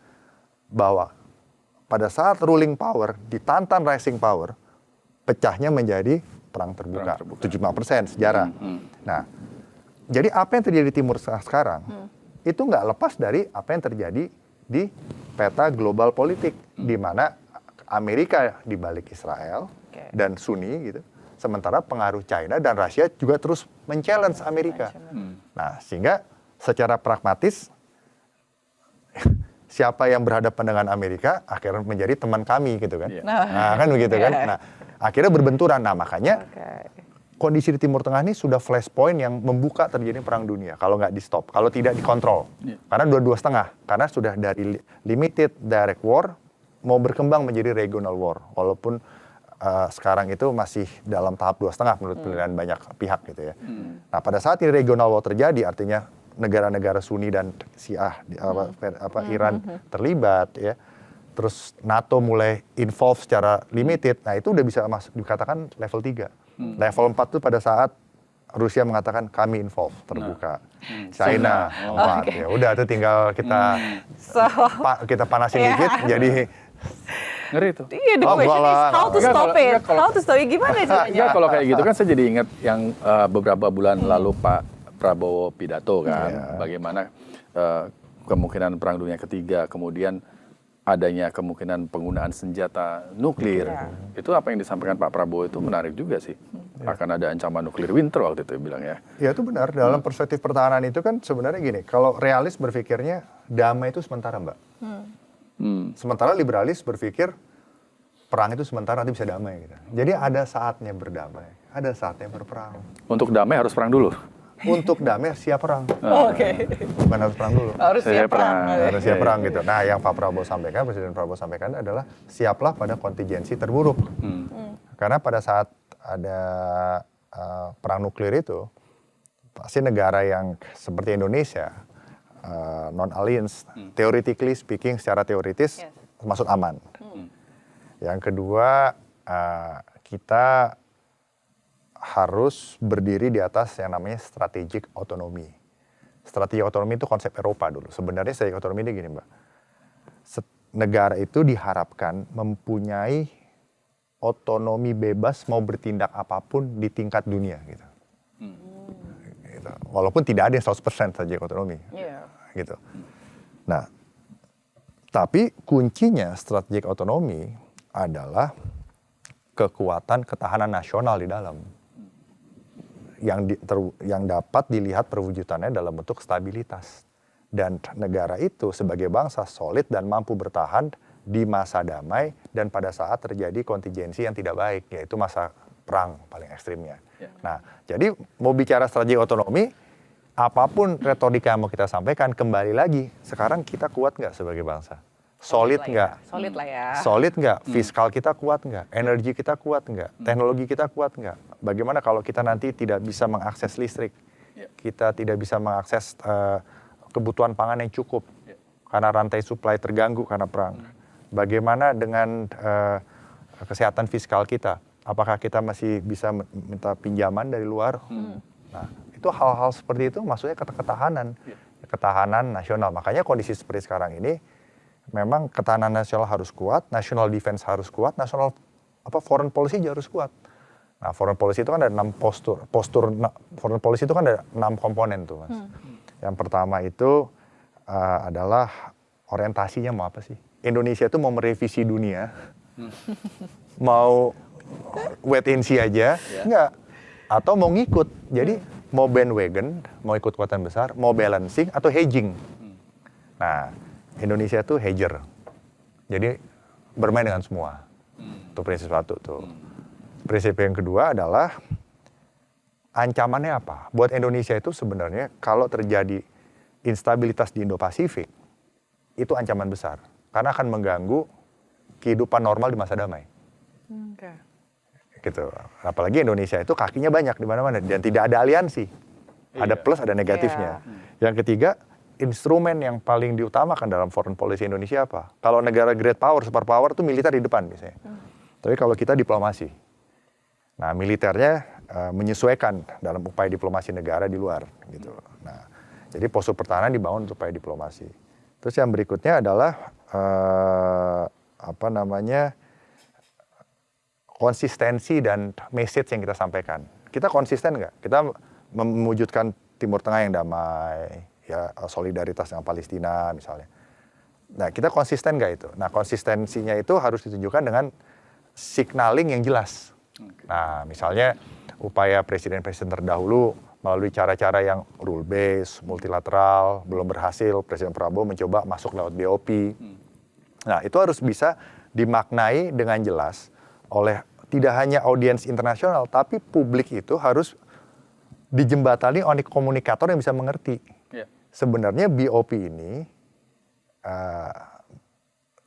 S1: bahwa pada saat ruling power ditantang rising power, pecahnya menjadi perang terbuka. 75% sejarah. Nah, jadi apa yang terjadi di Timur sekarang, itu nggak lepas dari apa yang terjadi di peta global politik, di mana Amerika di balik Israel dan Sunni gitu, sementara pengaruh China dan Rusia juga terus men-challenge Amerika. Nah, sehingga secara pragmatis siapa yang berhadapan dengan Amerika akhirnya menjadi teman kami gitu kan. Nah, kan begitu kan. Nah, akhirnya berbenturan. Nah, makanya kondisi di Timur Tengah ini sudah flashpoint yang membuka terjadi perang dunia kalau nggak di stop, kalau tidak dikontrol. Karena dua setengah, karena sudah dari limited direct war mau berkembang menjadi regional war, walaupun sekarang itu masih dalam tahap 2,5 menurut penilaian banyak pihak gitu ya. Nah, pada saat ini regional war terjadi, artinya negara-negara Sunni dan Syiah Iran terlibat ya. Terus NATO mulai involve secara limited. Nah, itu udah bisa dikatakan level 3. Level 4 itu pada saat Rusia mengatakan kami involve terbuka. China, ya udah itu tinggal kita panasin dikit jadi
S2: ngeri tuh.
S3: Iya, the question is how to stop it. How to stop it, gimana caranya?
S2: Enggak, kalau kayak gitu kan saya jadi ingat yang beberapa bulan lalu Pak Prabowo pidato kan, bagaimana kemungkinan perang dunia ketiga, kemudian adanya kemungkinan penggunaan senjata nuklir. Itu apa yang disampaikan Pak Prabowo itu menarik juga sih. Akan ada ancaman nuklir winter waktu itu bilang ya.
S1: Ya itu benar, dalam perspektif pertahanan itu kan sebenarnya gini, kalau realis berpikirnya damai itu sementara, Mbak. Sementara liberalis berpikir perang itu sementara, nanti bisa damai gitu. Jadi ada saatnya berdamai, ada saatnya berperang.
S2: Untuk damai harus perang dulu.
S1: Untuk damai siap perang. Bukan harus perang dulu.
S3: Harus siap perang.
S1: Harus siap perang gitu. Nah, yang Pak Prabowo sampaikan, Presiden Prabowo sampaikan adalah siaplah pada kontingensi terburuk. Karena pada saat ada perang nuklir itu, pasti negara yang seperti Indonesia, non-alliance, theoretically speaking, secara teoritis, termasuk aman. Yang kedua, kita harus berdiri di atas yang namanya strategic autonomy. Strategic autonomy itu konsep Eropa dulu. Sebenarnya strategic autonomy ini gini, Mbak. Negara itu diharapkan mempunyai otonomi bebas mau bertindak apapun di tingkat dunia gitu. Gitu. Walaupun tidak ada yang 100% strategic autonomy. Gitu. Nah, tapi kuncinya strategic autonomy adalah kekuatan ketahanan nasional di dalam. Yang dapat dilihat perwujudannya dalam bentuk stabilitas. Dan negara itu sebagai bangsa solid dan mampu bertahan di masa damai dan pada saat terjadi kontingensi yang tidak baik, yaitu masa perang paling ekstrimnya. Nah, jadi mau bicara strategi otonomi, apapun retorika yang mau kita sampaikan, kembali lagi, sekarang kita kuat nggak sebagai bangsa? Solid nggak?
S3: Solid lah ya.
S1: Solid nggak? Fiskal kita kuat nggak? Energi kita kuat nggak? Teknologi kita kuat nggak? Bagaimana kalau kita nanti tidak bisa mengakses listrik? Kita tidak bisa mengakses kebutuhan pangan yang cukup karena rantai supply terganggu karena perang. Bagaimana dengan kesehatan fiskal kita? Apakah kita masih bisa minta pinjaman dari luar? Nah, itu hal-hal seperti itu maksudnya ketahanan nasional. Makanya kondisi seperti sekarang ini memang ketahanan nasional harus kuat, national defense harus kuat, foreign policy juga harus kuat. Nah, foreign policy itu kan ada 6 foreign policy itu kan ada 6 komponen tuh, Mas. Yang pertama itu adalah orientasinya mau apa sih? Indonesia itu mau merevisi dunia, mau wait and see aja, enggak. Atau mau ngikut, jadi mau bandwagon, mau ikut kekuatan besar, mau balancing atau hedging. Nah, Indonesia itu hedger, jadi bermain dengan semua. Itu prinsip satu tuh. Prinsip yang kedua adalah ancamannya apa? Buat Indonesia itu sebenarnya kalau terjadi instabilitas di Indo-Pasifik, itu ancaman besar. Karena akan mengganggu kehidupan normal di masa damai. Gitu. Apalagi Indonesia itu kakinya banyak di mana-mana dan tidak ada aliansi. Ada plus, ada negatifnya. Yang ketiga, instrumen yang paling diutamakan dalam foreign policy Indonesia apa? Kalau negara great power, super power itu militer di depan biasanya. Tapi kalau kita diplomasi. Nah, militernya menyesuaikan dalam upaya diplomasi negara di luar gitu. Nah, jadi postur pertahanan dibangun untuk upaya diplomasi. Terus yang berikutnya adalah konsistensi dan message yang kita sampaikan. Kita konsisten nggak? Kita mewujudkan Timur Tengah yang damai, ya solidaritas dengan Palestina misalnya. Nah, kita konsisten nggak itu? Nah, konsistensinya itu harus ditunjukkan dengan signaling yang jelas. Nah, misalnya upaya presiden-presiden terdahulu melalui cara-cara yang rule based, multilateral, belum berhasil, Presiden Prabowo mencoba masuk lewat BOP. Nah, itu harus bisa dimaknai dengan jelas oleh tidak hanya audiens internasional, tapi publik itu harus dijembatani oleh komunikator yang bisa mengerti. Sebenarnya BOP ini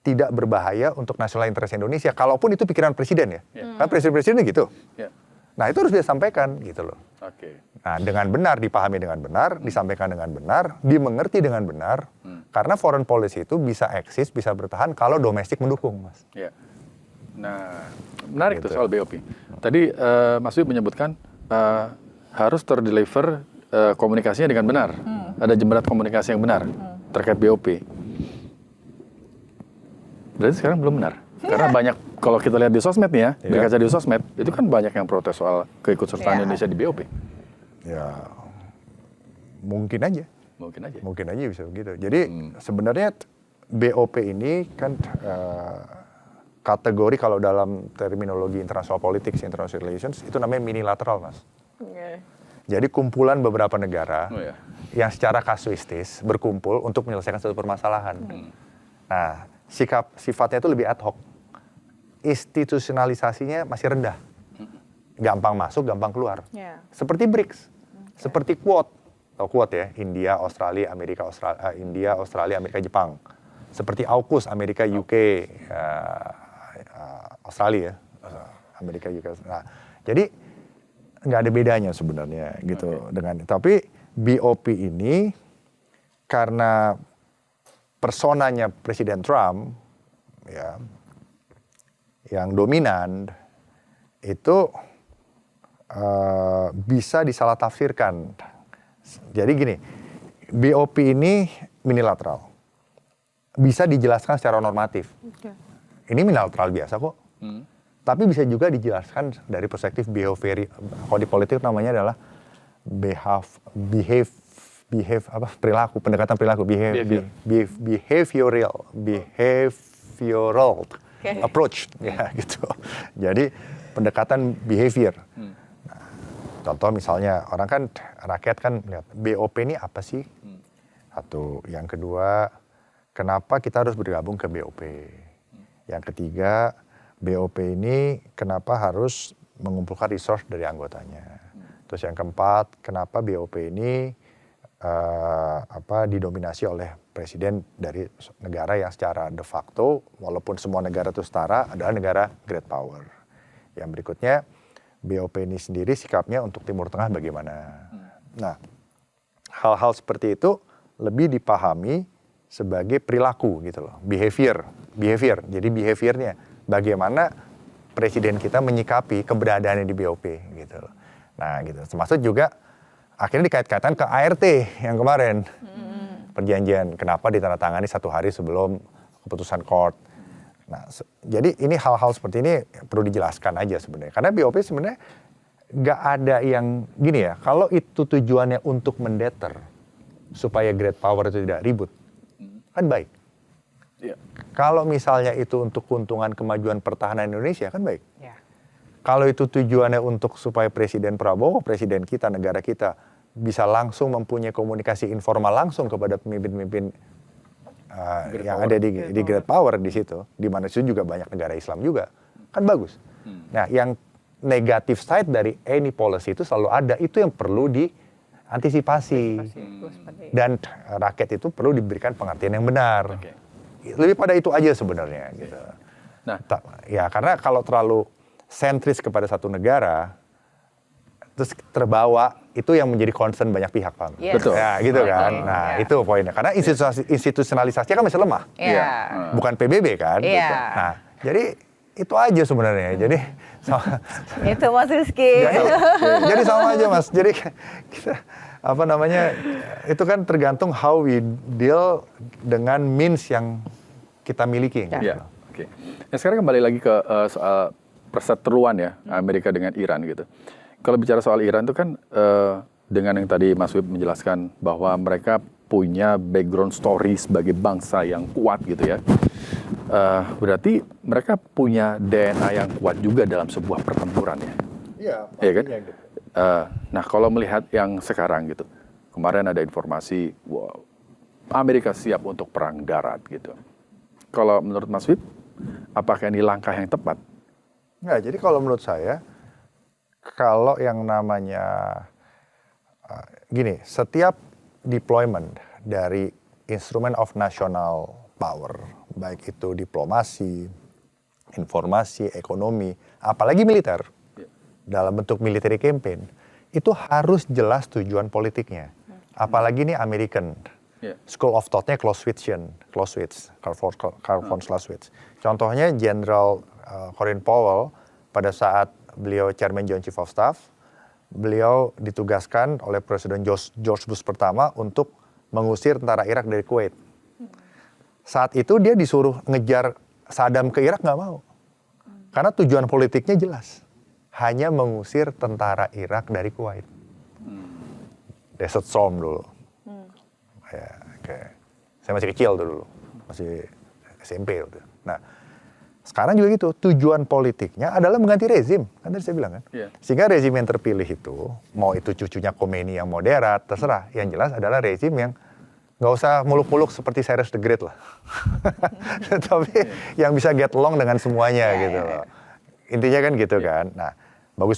S1: tidak berbahaya untuk national interest Indonesia, kalaupun itu pikiran presiden ya. Kan presiden-presiden gitu. Nah, itu harus disampaikan gitu loh. Nah, dengan benar, dipahami dengan benar, disampaikan dengan benar, dimengerti dengan benar, karena foreign policy itu bisa eksis, bisa bertahan kalau domestik mendukung, Mas.
S2: Nah, menarik tuh soal BOP. Tadi Mas Wib menyebutkan harus terdeliver komunikasinya dengan benar. Ada jembatan komunikasi yang benar terkait BOP. Berarti sekarang belum benar. Karena banyak, kalau kita lihat di sosmed nih ya, berkaca di sosmed, itu kan banyak yang protes soal keikutsertaan Indonesia di BOP.
S1: Ya, mungkin aja. Mungkin aja bisa begitu. Jadi sebenarnya BOP ini kan kategori kalau dalam terminologi international politics, international relations, itu namanya minilateral, Mas. Jadi kumpulan beberapa negara yang secara kasuistis berkumpul untuk menyelesaikan satu permasalahan. Nah, sifatnya itu lebih ad hoc. Institusionalisasinya masih rendah. Gampang masuk, gampang keluar. Seperti BRICS, seperti Quad. Tahu Quad ya? India, Australia, Amerika, Jepang. Seperti AUKUS, Amerika, UK, Australia, Amerika, UK. Nah, jadi nggak ada bedanya sebenarnya gitu dengan. Tapi BOP ini karena personanya Presiden Trump ya yang dominan itu bisa disalah tafsirkan. Jadi gini, BOP ini minilateral. Bisa dijelaskan secara normatif. Ini minilateral biasa kok. Tapi bisa juga dijelaskan dari perspektif kalau di politik namanya adalah pendekatan perilaku, behavioral approach ya gitu. Jadi pendekatan behavior. Nah, contoh misalnya orang kan rakyat kan lihat BOP ini apa sih? Satu, yang kedua kenapa kita harus bergabung ke BOP? Yang ketiga BOP ini kenapa harus mengumpulkan resource dari anggotanya? Terus yang keempat kenapa BOP ini didominasi oleh presiden dari negara yang secara de facto, walaupun semua negara itu setara, adalah negara great power. Yang berikutnya, BOP ini sendiri sikapnya untuk Timur Tengah bagaimana. Nah, hal-hal seperti itu lebih dipahami sebagai perilaku gitu loh, behavior. Jadi behaviornya, bagaimana presiden kita menyikapi keberadaannya di BOP gitu loh. Nah gitu, termasuk juga akhirnya dikait-kaitkan ke ART yang kemarin. Perjanjian, kenapa ditandatangani 1 hari sebelum keputusan court. Nah, jadi ini hal-hal seperti ini perlu dijelaskan aja sebenarnya. Karena BOP sebenarnya nggak ada yang gini ya, kalau itu tujuannya untuk mendeter supaya great power itu tidak ribut, kan baik.
S2: Ya.
S1: Kalau misalnya itu untuk keuntungan kemajuan pertahanan Indonesia, kan baik.
S3: Ya.
S1: Kalau itu tujuannya untuk supaya Presiden Prabowo, presiden kita, negara kita, bisa langsung mempunyai komunikasi informal langsung kepada pemimpin-pemimpin yang ada di great power di situ, di mana itu juga banyak negara Islam juga, kan bagus. Nah, yang negative side dari any policy itu selalu ada, itu yang perlu diantisipasi. Dan rakyat itu perlu diberikan pengertian yang benar. Lebih pada itu aja sebenarnya. Gitu.
S2: Nah,
S1: ya karena kalau terlalu sentris kepada satu negara, terus terbawa, itu yang menjadi concern banyak pihak, Pak.
S3: Yes.
S2: Betul.
S1: Ya, gitu kan. Nah, itu poinnya. Karena institusionalisasinya kan masih lemah. Bukan PBB kan.
S3: Iya.
S1: Gitu. Nah, jadi itu aja sebenarnya. Jadi
S3: Itu Mas Rizky.
S1: jadi sama aja, Mas. Jadi kita itu kan tergantung how we deal dengan means yang kita miliki.
S2: Ya, oke. Nah, sekarang kembali lagi ke soal perseteruan ya Amerika dengan Iran gitu. Kalau bicara soal Iran itu kan dengan yang tadi Mas Wib menjelaskan bahwa mereka punya background story sebagai bangsa yang kuat gitu ya. Berarti mereka punya DNA yang kuat juga dalam sebuah pertempuran ya. Iya kan? Gitu. Nah kalau melihat yang sekarang gitu, kemarin ada informasi wow, Amerika siap untuk perang darat gitu. Kalau menurut Mas Wib, apakah ini langkah yang tepat?
S1: Nggak, jadi kalau menurut saya, kalau yang namanya gini, setiap deployment dari instrument of national power, baik itu diplomasi, informasi, ekonomi, apalagi militer, dalam bentuk military campaign, itu harus jelas tujuan politiknya. Apalagi ini American. School of Thought-nya Clausewitz, Karl von Clausewitz. Contohnya Jenderal Colin Powell pada saat beliau Chairman Joint Chief of Staff, beliau ditugaskan oleh Presiden George Bush pertama untuk mengusir tentara Irak dari Kuwait. Saat itu dia disuruh ngejar Saddam ke Irak, nggak mau. Karena tujuan politiknya jelas. Hanya mengusir tentara Irak dari Kuwait. Desert Storm dulu. Ya, saya masih kecil dulu. Masih SMP. Gitu. Nah, sekarang juga gitu, tujuan politiknya adalah mengganti rezim, kan tadi saya bilang kan. Sehingga rezim yang terpilih itu, mau itu cucunya Khomeini yang moderat, terserah. Yang jelas adalah rezim yang nggak usah muluk-muluk seperti Cyrus the Great lah. Tapi yang bisa get along dengan semuanya gitu loh. Intinya kan gitu kan. Nah, bagus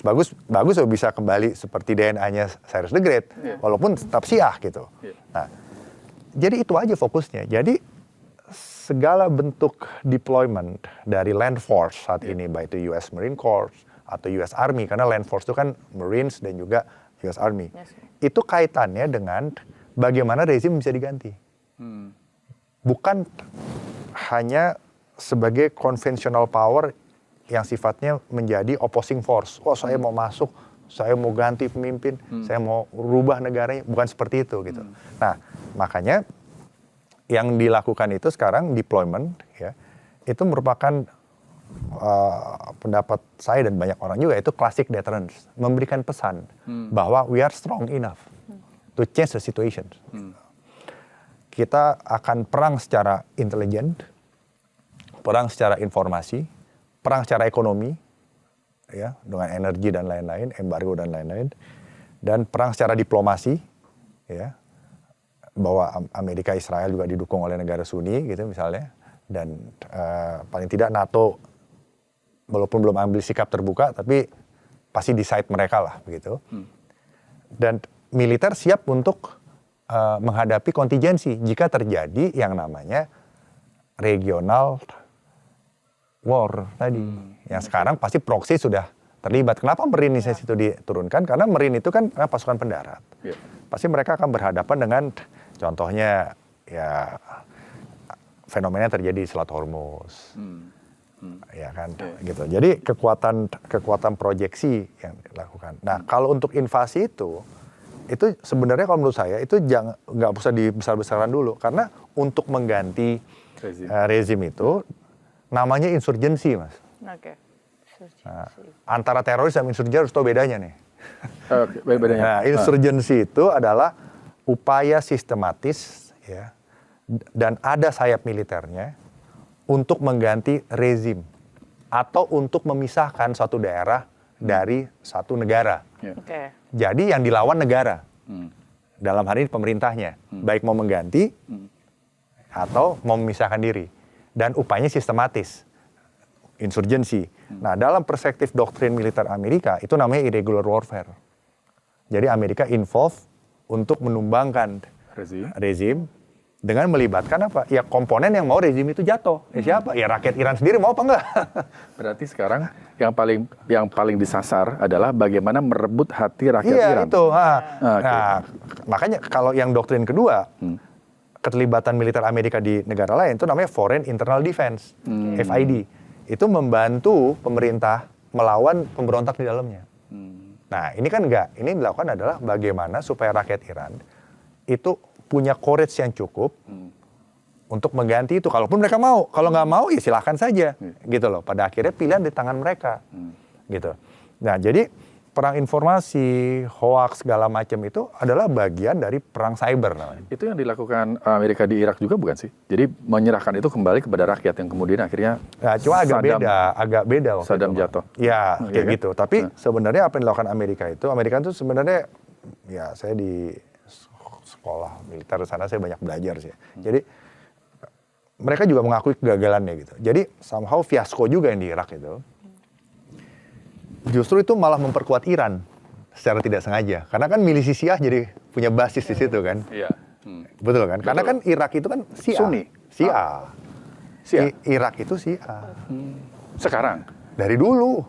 S1: bisa kembali seperti DNA-nya Cyrus the Great, walaupun tetap Syiah gitu. Nah, jadi itu aja fokusnya. Jadi segala bentuk deployment dari land force saat ini, baik itu US Marine Corps atau US Army, karena land force itu kan Marines dan juga US Army. Itu kaitannya dengan bagaimana rezim bisa diganti. Bukan hanya sebagai conventional power yang sifatnya menjadi opposing force. Oh, saya mau masuk, saya mau ganti pemimpin, saya mau rubah negaranya, bukan seperti itu gitu. Nah, makanya yang dilakukan itu sekarang deployment ya, itu merupakan pendapat saya dan banyak orang juga, itu classic deterrence, memberikan pesan bahwa we are strong enough to change the situation. Kita akan perang secara intelijen, perang secara informasi, perang secara ekonomi, ya, dengan energi dan lain-lain, embargo dan lain-lain, dan perang secara diplomasi, ya, bahwa Amerika Israel juga didukung oleh negara Sunni gitu misalnya, dan paling tidak NATO walaupun belum ambil sikap terbuka, tapi pasti di side mereka lah begitu, dan militer siap untuk menghadapi kontingensi jika terjadi yang namanya regional war tadi. Yang sekarang pasti proxy sudah terlibat. Kenapa Marine itu diturunkan? Karena Marine itu kan pasukan pendarat. Pasti mereka akan berhadapan dengan contohnya ya fenomena yang terjadi di Selat Hormuz. Ya kan gitu. Jadi kekuatan proyeksi yang dilakukan. Nah, kalau untuk invasi itu sebenarnya kalau menurut saya itu nggak usah dibesar-besarkan dulu, karena untuk mengganti rezim itu namanya insurgensi, Mas.
S3: Oke.
S1: Nah, antara teroris dan insurgensi harus tahu bedanya nih.
S2: Bedanya.
S1: Nah, insurgensi itu adalah upaya sistematis ya, dan ada sayap militernya untuk mengganti rezim atau untuk memisahkan suatu daerah dari satu negara.
S3: Oke.
S1: Jadi yang dilawan negara. Dalam hal ini pemerintahnya, baik mau mengganti atau mau memisahkan diri. Dan upayanya sistematis, insurgensi. Nah, dalam perspektif doktrin militer Amerika, itu namanya irregular warfare. Jadi Amerika involve untuk menumbangkan rezim dengan melibatkan apa? Ya komponen yang mau rezim itu jatuh. Siapa? Ya rakyat Iran sendiri mau apa enggak?
S2: Berarti sekarang yang paling disasar adalah bagaimana merebut hati rakyat Iran.
S1: Iya, itu. Nah, makanya kalau yang doktrin kedua, keterlibatan militer Amerika di negara lain itu namanya Foreign Internal Defense, FID. Itu membantu pemerintah melawan pemberontak di dalamnya. Nah, ini kan enggak. Ini yang dilakukan adalah bagaimana supaya rakyat Iran itu punya courage yang cukup untuk mengganti itu. Kalaupun mereka mau. Kalau nggak mau, ya silahkan saja. Gitu loh. Pada akhirnya pilihan di tangan mereka. Gitu. Nah, jadi perang informasi, hoax, segala macam itu adalah bagian dari perang cyber namanya.
S2: Itu yang dilakukan Amerika di Irak juga bukan sih? Jadi menyerahkan itu kembali kepada rakyat yang kemudian akhirnya
S1: Nah, cuma agak beda waktu
S2: Saddam
S1: itu.
S2: jatuh.
S1: Ya, kayak
S2: kan?
S1: gitu. Tapi sebenarnya apa yang dilakukan Amerika itu sebenarnya ya saya di sekolah militer di sana saya banyak belajar sih. Jadi mereka juga mengakui kegagalannya gitu. Jadi somehow fiasko juga yang di Irak itu. Justru itu malah memperkuat Iran secara tidak sengaja. Karena kan milisi Syiah jadi punya basis di situ kan.
S2: Iya.
S1: Betul kan? Karena kan Irak itu kan Syiah.
S2: Sunni.
S1: Syiah.
S2: Syiah.
S1: Irak itu Syiah.
S2: Sekarang?
S1: Dari dulu.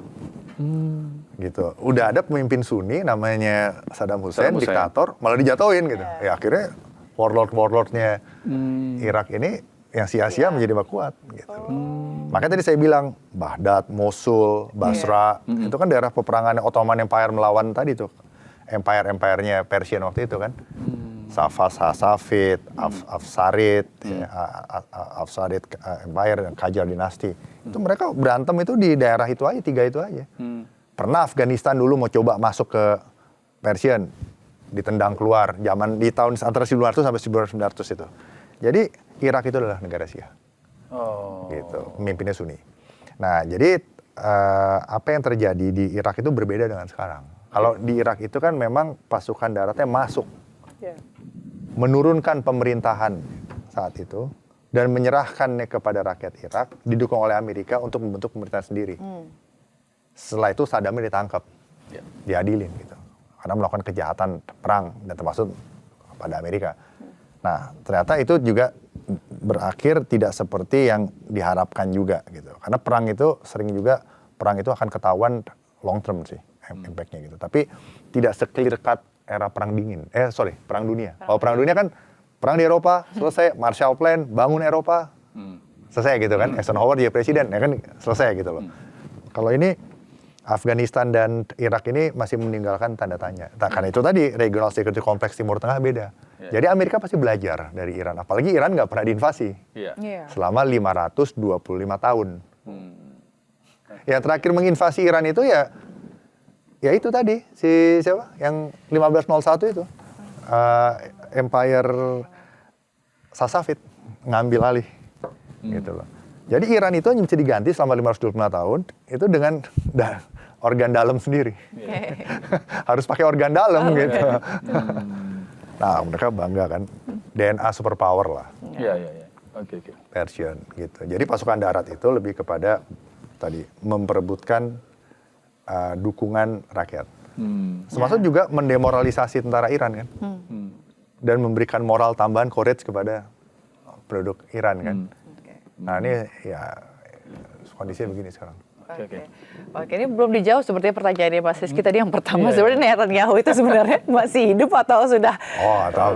S1: Gitu. Udah ada pemimpin Sunni namanya Saddam Hussein, diktator, malah dijatuhin gitu. Ya akhirnya warlord-warlordnya Irak ini yang sia-sia menjadi kuat gitu. Makanya tadi saya bilang Baghdad, Mosul, Basra, itu kan daerah peperangan Ottoman Empire melawan tadi tuh. Empire-empirenya Persian waktu itu kan. Safavid, Afsarid, Afsarid Empire, Qajar dinasti. Itu mereka berantem itu di daerah itu aja, 3 itu aja. Pernah Afghanistan dulu mau coba masuk ke Persian, ditendang keluar zaman di tahun antara 1900 sampai 1900 itu. Jadi Irak itu adalah negara Syiah. Gitu, pemimpinnya Sunni. Nah, jadi apa yang terjadi di Irak itu berbeda dengan sekarang. Kalau di Irak itu kan memang pasukan daratnya masuk, menurunkan pemerintahan saat itu dan menyerahkannya kepada rakyat Irak, didukung oleh Amerika untuk membentuk pemerintahan sendiri. Setelah itu Saddamnya ditangkap, diadilin gitu, karena melakukan kejahatan perang dan termasuk pada Amerika. Nah, ternyata itu juga berakhir tidak seperti yang diharapkan juga gitu. Karena perang itu akan ketahuan long term sih impact-nya gitu. Tapi tidak se-clear cut era perang dunia. Kalau perang dunia kan perang di Eropa selesai, Marshall Plan, bangun Eropa, selesai gitu kan. Eisenhower jadi presiden, ya kan selesai gitu loh. Kalau ini Afghanistan dan Irak ini masih meninggalkan tanda tanya. Karena itu tadi regional security complex Timur Tengah beda. Jadi Amerika pasti belajar dari Iran. Apalagi Iran nggak pernah diinvasi selama 525 tahun. Yang terakhir menginvasi Iran itu ya itu tadi si siapa? Yang 1501 itu Empire Safavid ngambil alih gitu loh. Jadi Iran itu hanya bisa diganti selama 525 tahun itu dengan organ dalam sendiri. Harus pakai organ dalam gitu. Nah, mereka bangga kan. DNA superpower lah.
S2: Iya. Oke.
S1: Version gitu. Jadi pasukan darat itu lebih kepada tadi memperebutkan dukungan rakyat. Termasuk juga mendemoralisasi tentara Iran kan. Dan memberikan moral tambahan courage kepada penduduk Iran kan. Nah, ini ya kondisinya begini sekarang.
S3: Oke, ini belum dijawab sepertinya pertanyaannya Mas Rizky tadi yang pertama. Sebenarnya Netanyahu itu sebenarnya masih hidup atau sudah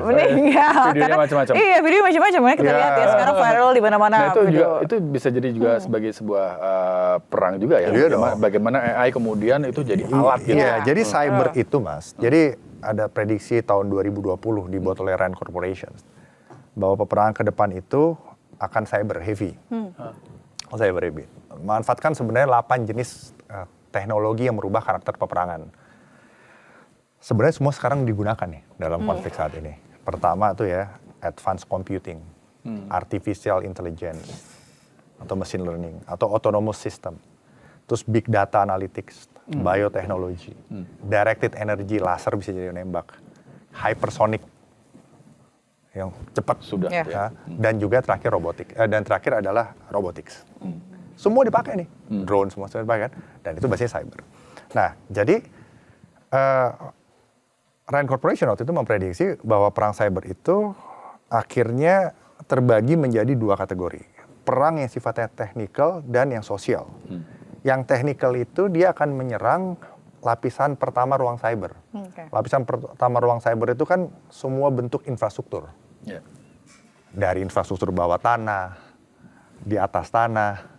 S3: meninggal?
S2: Videonya macam-macam.
S3: Iya, video macam-macam. Kita lihat ya sekarang viral di mana-mana.
S2: Nah, itu bisa jadi juga sebagai sebuah perang juga ya. Bagaimana AI kemudian itu jadi alat gitu.
S1: Iya, jadi cyber itu Mas. Jadi ada prediksi tahun 2020 dibuat oleh Rand Corporation bahwa peperangan ke depan itu akan cyber heavy. Cyber heavy. Manfaatkan sebenarnya 8 jenis teknologi yang merubah karakter peperangan. Sebenarnya semua sekarang digunakan nih dalam konflik saat ini. Pertama tuh ya, advanced computing, artificial intelligence, atau machine learning, atau autonomous system. Terus big data analytics, biotechnology, directed energy, laser bisa jadi nembak, hypersonic, yang cepat
S2: sudah.
S1: Ya. Dan juga terakhir robotik. Dan terakhir adalah robotics. Semua dipakai nih, drone semua dipakai kan, dan itu basisnya cyber. Nah, jadi Rand Corporation waktu itu memprediksi bahwa perang cyber itu akhirnya terbagi menjadi 2 kategori. Perang yang sifatnya teknikal dan yang sosial. Yang teknikal itu dia akan menyerang lapisan pertama ruang cyber. Lapisan pertama ruang cyber itu kan semua bentuk infrastruktur. Dari infrastruktur bawah tanah, di atas tanah,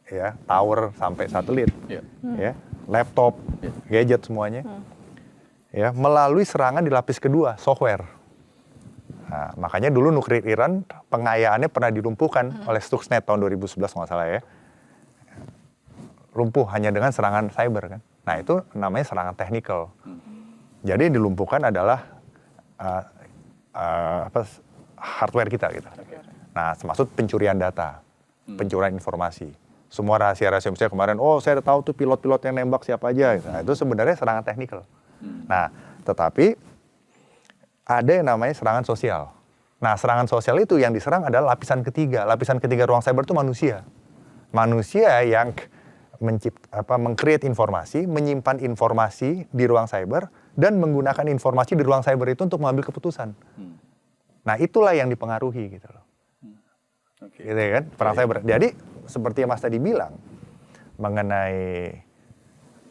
S1: ya, tower sampai satelit, ya, laptop, gadget semuanya, ya, melalui serangan di lapis kedua, software. Nah, makanya dulu nuklir Iran pengayaannya pernah dilumpuhkan oleh Stuxnet tahun 2011 nggak salah ya, lumpuh hanya dengan serangan cyber kan. Nah itu namanya serangan teknikal. Jadi yang dilumpuhkan adalah hardware kita gitu. Nah, termasuk pencurian data, pencurian informasi. Semua rahasia-rahasia misalnya kemarin, saya udah tahu tuh pilot-pilot yang nembak siapa aja. Nah, itu sebenarnya serangan teknikal. Nah, tetapi ada yang namanya serangan sosial. Nah, serangan sosial itu yang diserang adalah lapisan ketiga. Lapisan ketiga ruang cyber itu manusia. Manusia yang meng-create informasi, menyimpan informasi di ruang cyber, dan menggunakan informasi di ruang cyber itu untuk mengambil keputusan. Nah, itulah yang dipengaruhi gitu loh. Gitu kan, perang cyber. Jadi seperti yang Mas tadi bilang mengenai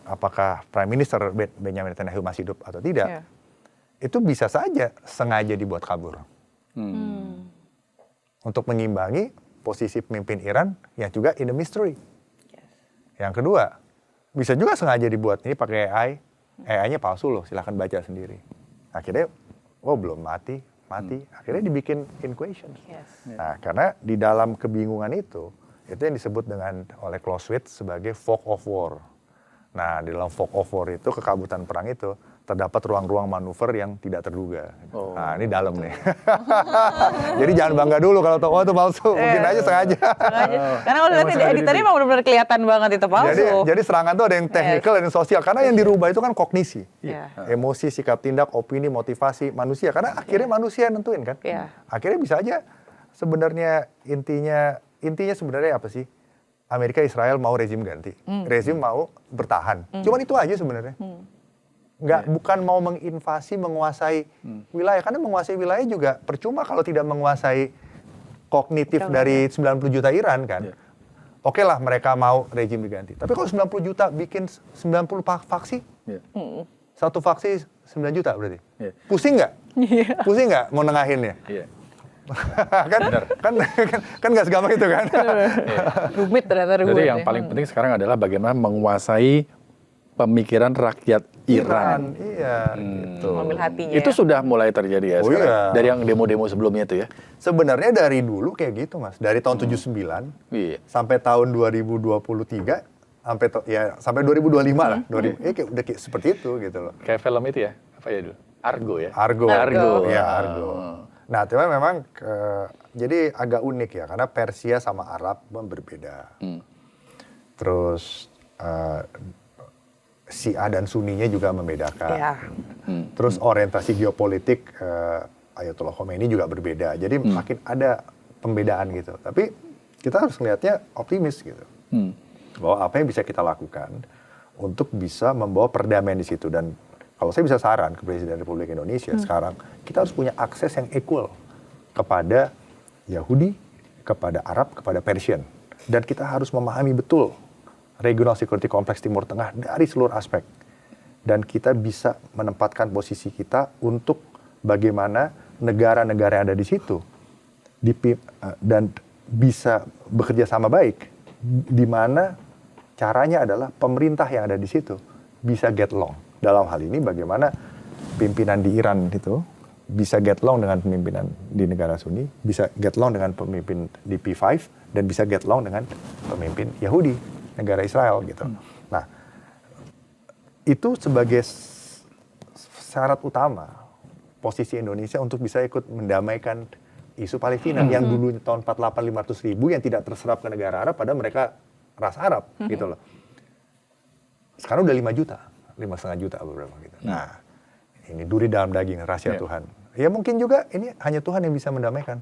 S1: apakah Prime Minister Benjamin Netanyahu masih hidup atau tidak, itu bisa saja sengaja dibuat kabur untuk mengimbangi posisi pemimpin Iran yang juga in the mystery. Yang kedua, bisa juga sengaja dibuat ini pakai AI, AI-nya palsu loh, silahkan baca sendiri. Akhirnya, belum mati, akhirnya dibikin equation. Nah, karena di dalam kebingungan itu yang disebut oleh Clausewitz sebagai fog of war. Nah, di dalam fog of war itu, kekabutan perang itu, terdapat ruang-ruang manuver yang tidak terduga. Nah, ini dalam nih. Jadi jangan bangga dulu kalau tahu, itu palsu. Mungkin aja sengaja.
S3: Karena kalau lihat di editannya memang benar-benar kelihatan banget itu palsu.
S1: Jadi serangan itu ada yang teknikal dan yang sosial. Karena yang dirubah itu kan kognisi. Emosi, sikap tindak, opini, motivasi manusia. Karena akhirnya manusia yang nentuin kan. Akhirnya bisa aja sebenarnya intinya sebenarnya apa sih? Amerika, Israel mau rezim ganti. Rezim mau bertahan. Cuman itu aja sebenarnya. Bukan mau menginvasi, menguasai wilayah. Karena menguasai wilayah juga percuma kalau tidak menguasai kognitif dari 90 juta Iran kan. Oke lah mereka mau rejim diganti. Tapi kalau 90 juta bikin 90 faksi, satu faksi 9 juta berarti. Pusing nggak? Pusing nggak mau nengahinnya? kan nggak segampang itu kan.
S3: Rumit ternyata.
S2: Jadi yang paling penting sekarang adalah bagaimana menguasai pemikiran rakyat Iran.
S1: Iya, gitu.
S3: Mengambil hatinya.
S2: Itu sudah mulai terjadi ya sekarang.
S1: Iya.
S2: Dari yang demo-demo sebelumnya itu ya.
S1: Sebenarnya dari dulu kayak gitu Mas. Dari tahun 79 sampai tahun 2023 sampai 2025 lah. Udah kayak seperti itu gitu loh.
S2: Kayak film itu ya. Apa ya dulu? Argo ya.
S1: Argo.
S3: Argo.
S1: Ya, Argo. Nah, tapi memang jadi agak unik ya, karena Persia sama Arab berbeda. Terus Syiah dan Sunninya juga membedakan.
S3: Iya.
S1: Terus orientasi geopolitik Ayatollah Khomeini juga berbeda. Jadi makin ada pembedaan gitu. Tapi kita harus melihatnya optimis gitu. Bahwa apa yang bisa kita lakukan untuk bisa membawa perdamaian di situ. Dan kalau saya bisa saran ke Presiden Republik Indonesia sekarang, kita harus punya akses yang equal kepada Yahudi, kepada Arab, kepada Persian. Dan kita harus memahami betul regional security kompleks Timur Tengah dari seluruh aspek. Dan kita bisa menempatkan posisi kita untuk bagaimana negara-negara yang ada di situ dan bisa bekerja sama baik, di mana caranya adalah pemerintah yang ada di situ bisa get along. Dalam hal ini bagaimana pimpinan di Iran itu bisa get along dengan pemimpinan di negara Sunni, bisa get along dengan pemimpin di P5, dan bisa get along dengan pemimpin Yahudi, negara Israel gitu. Nah, itu sebagai syarat utama posisi Indonesia untuk bisa ikut mendamaikan isu Palestina yang dulu tahun 48 500.000 yang tidak terserap ke negara Arab, padahal mereka ras Arab gitu loh. Sekarang udah 5 juta, 5,5 juta beberapa gitu. Nah, ini duri dalam daging, rahasia Tuhan. Ya mungkin juga ini hanya Tuhan yang bisa mendamaikan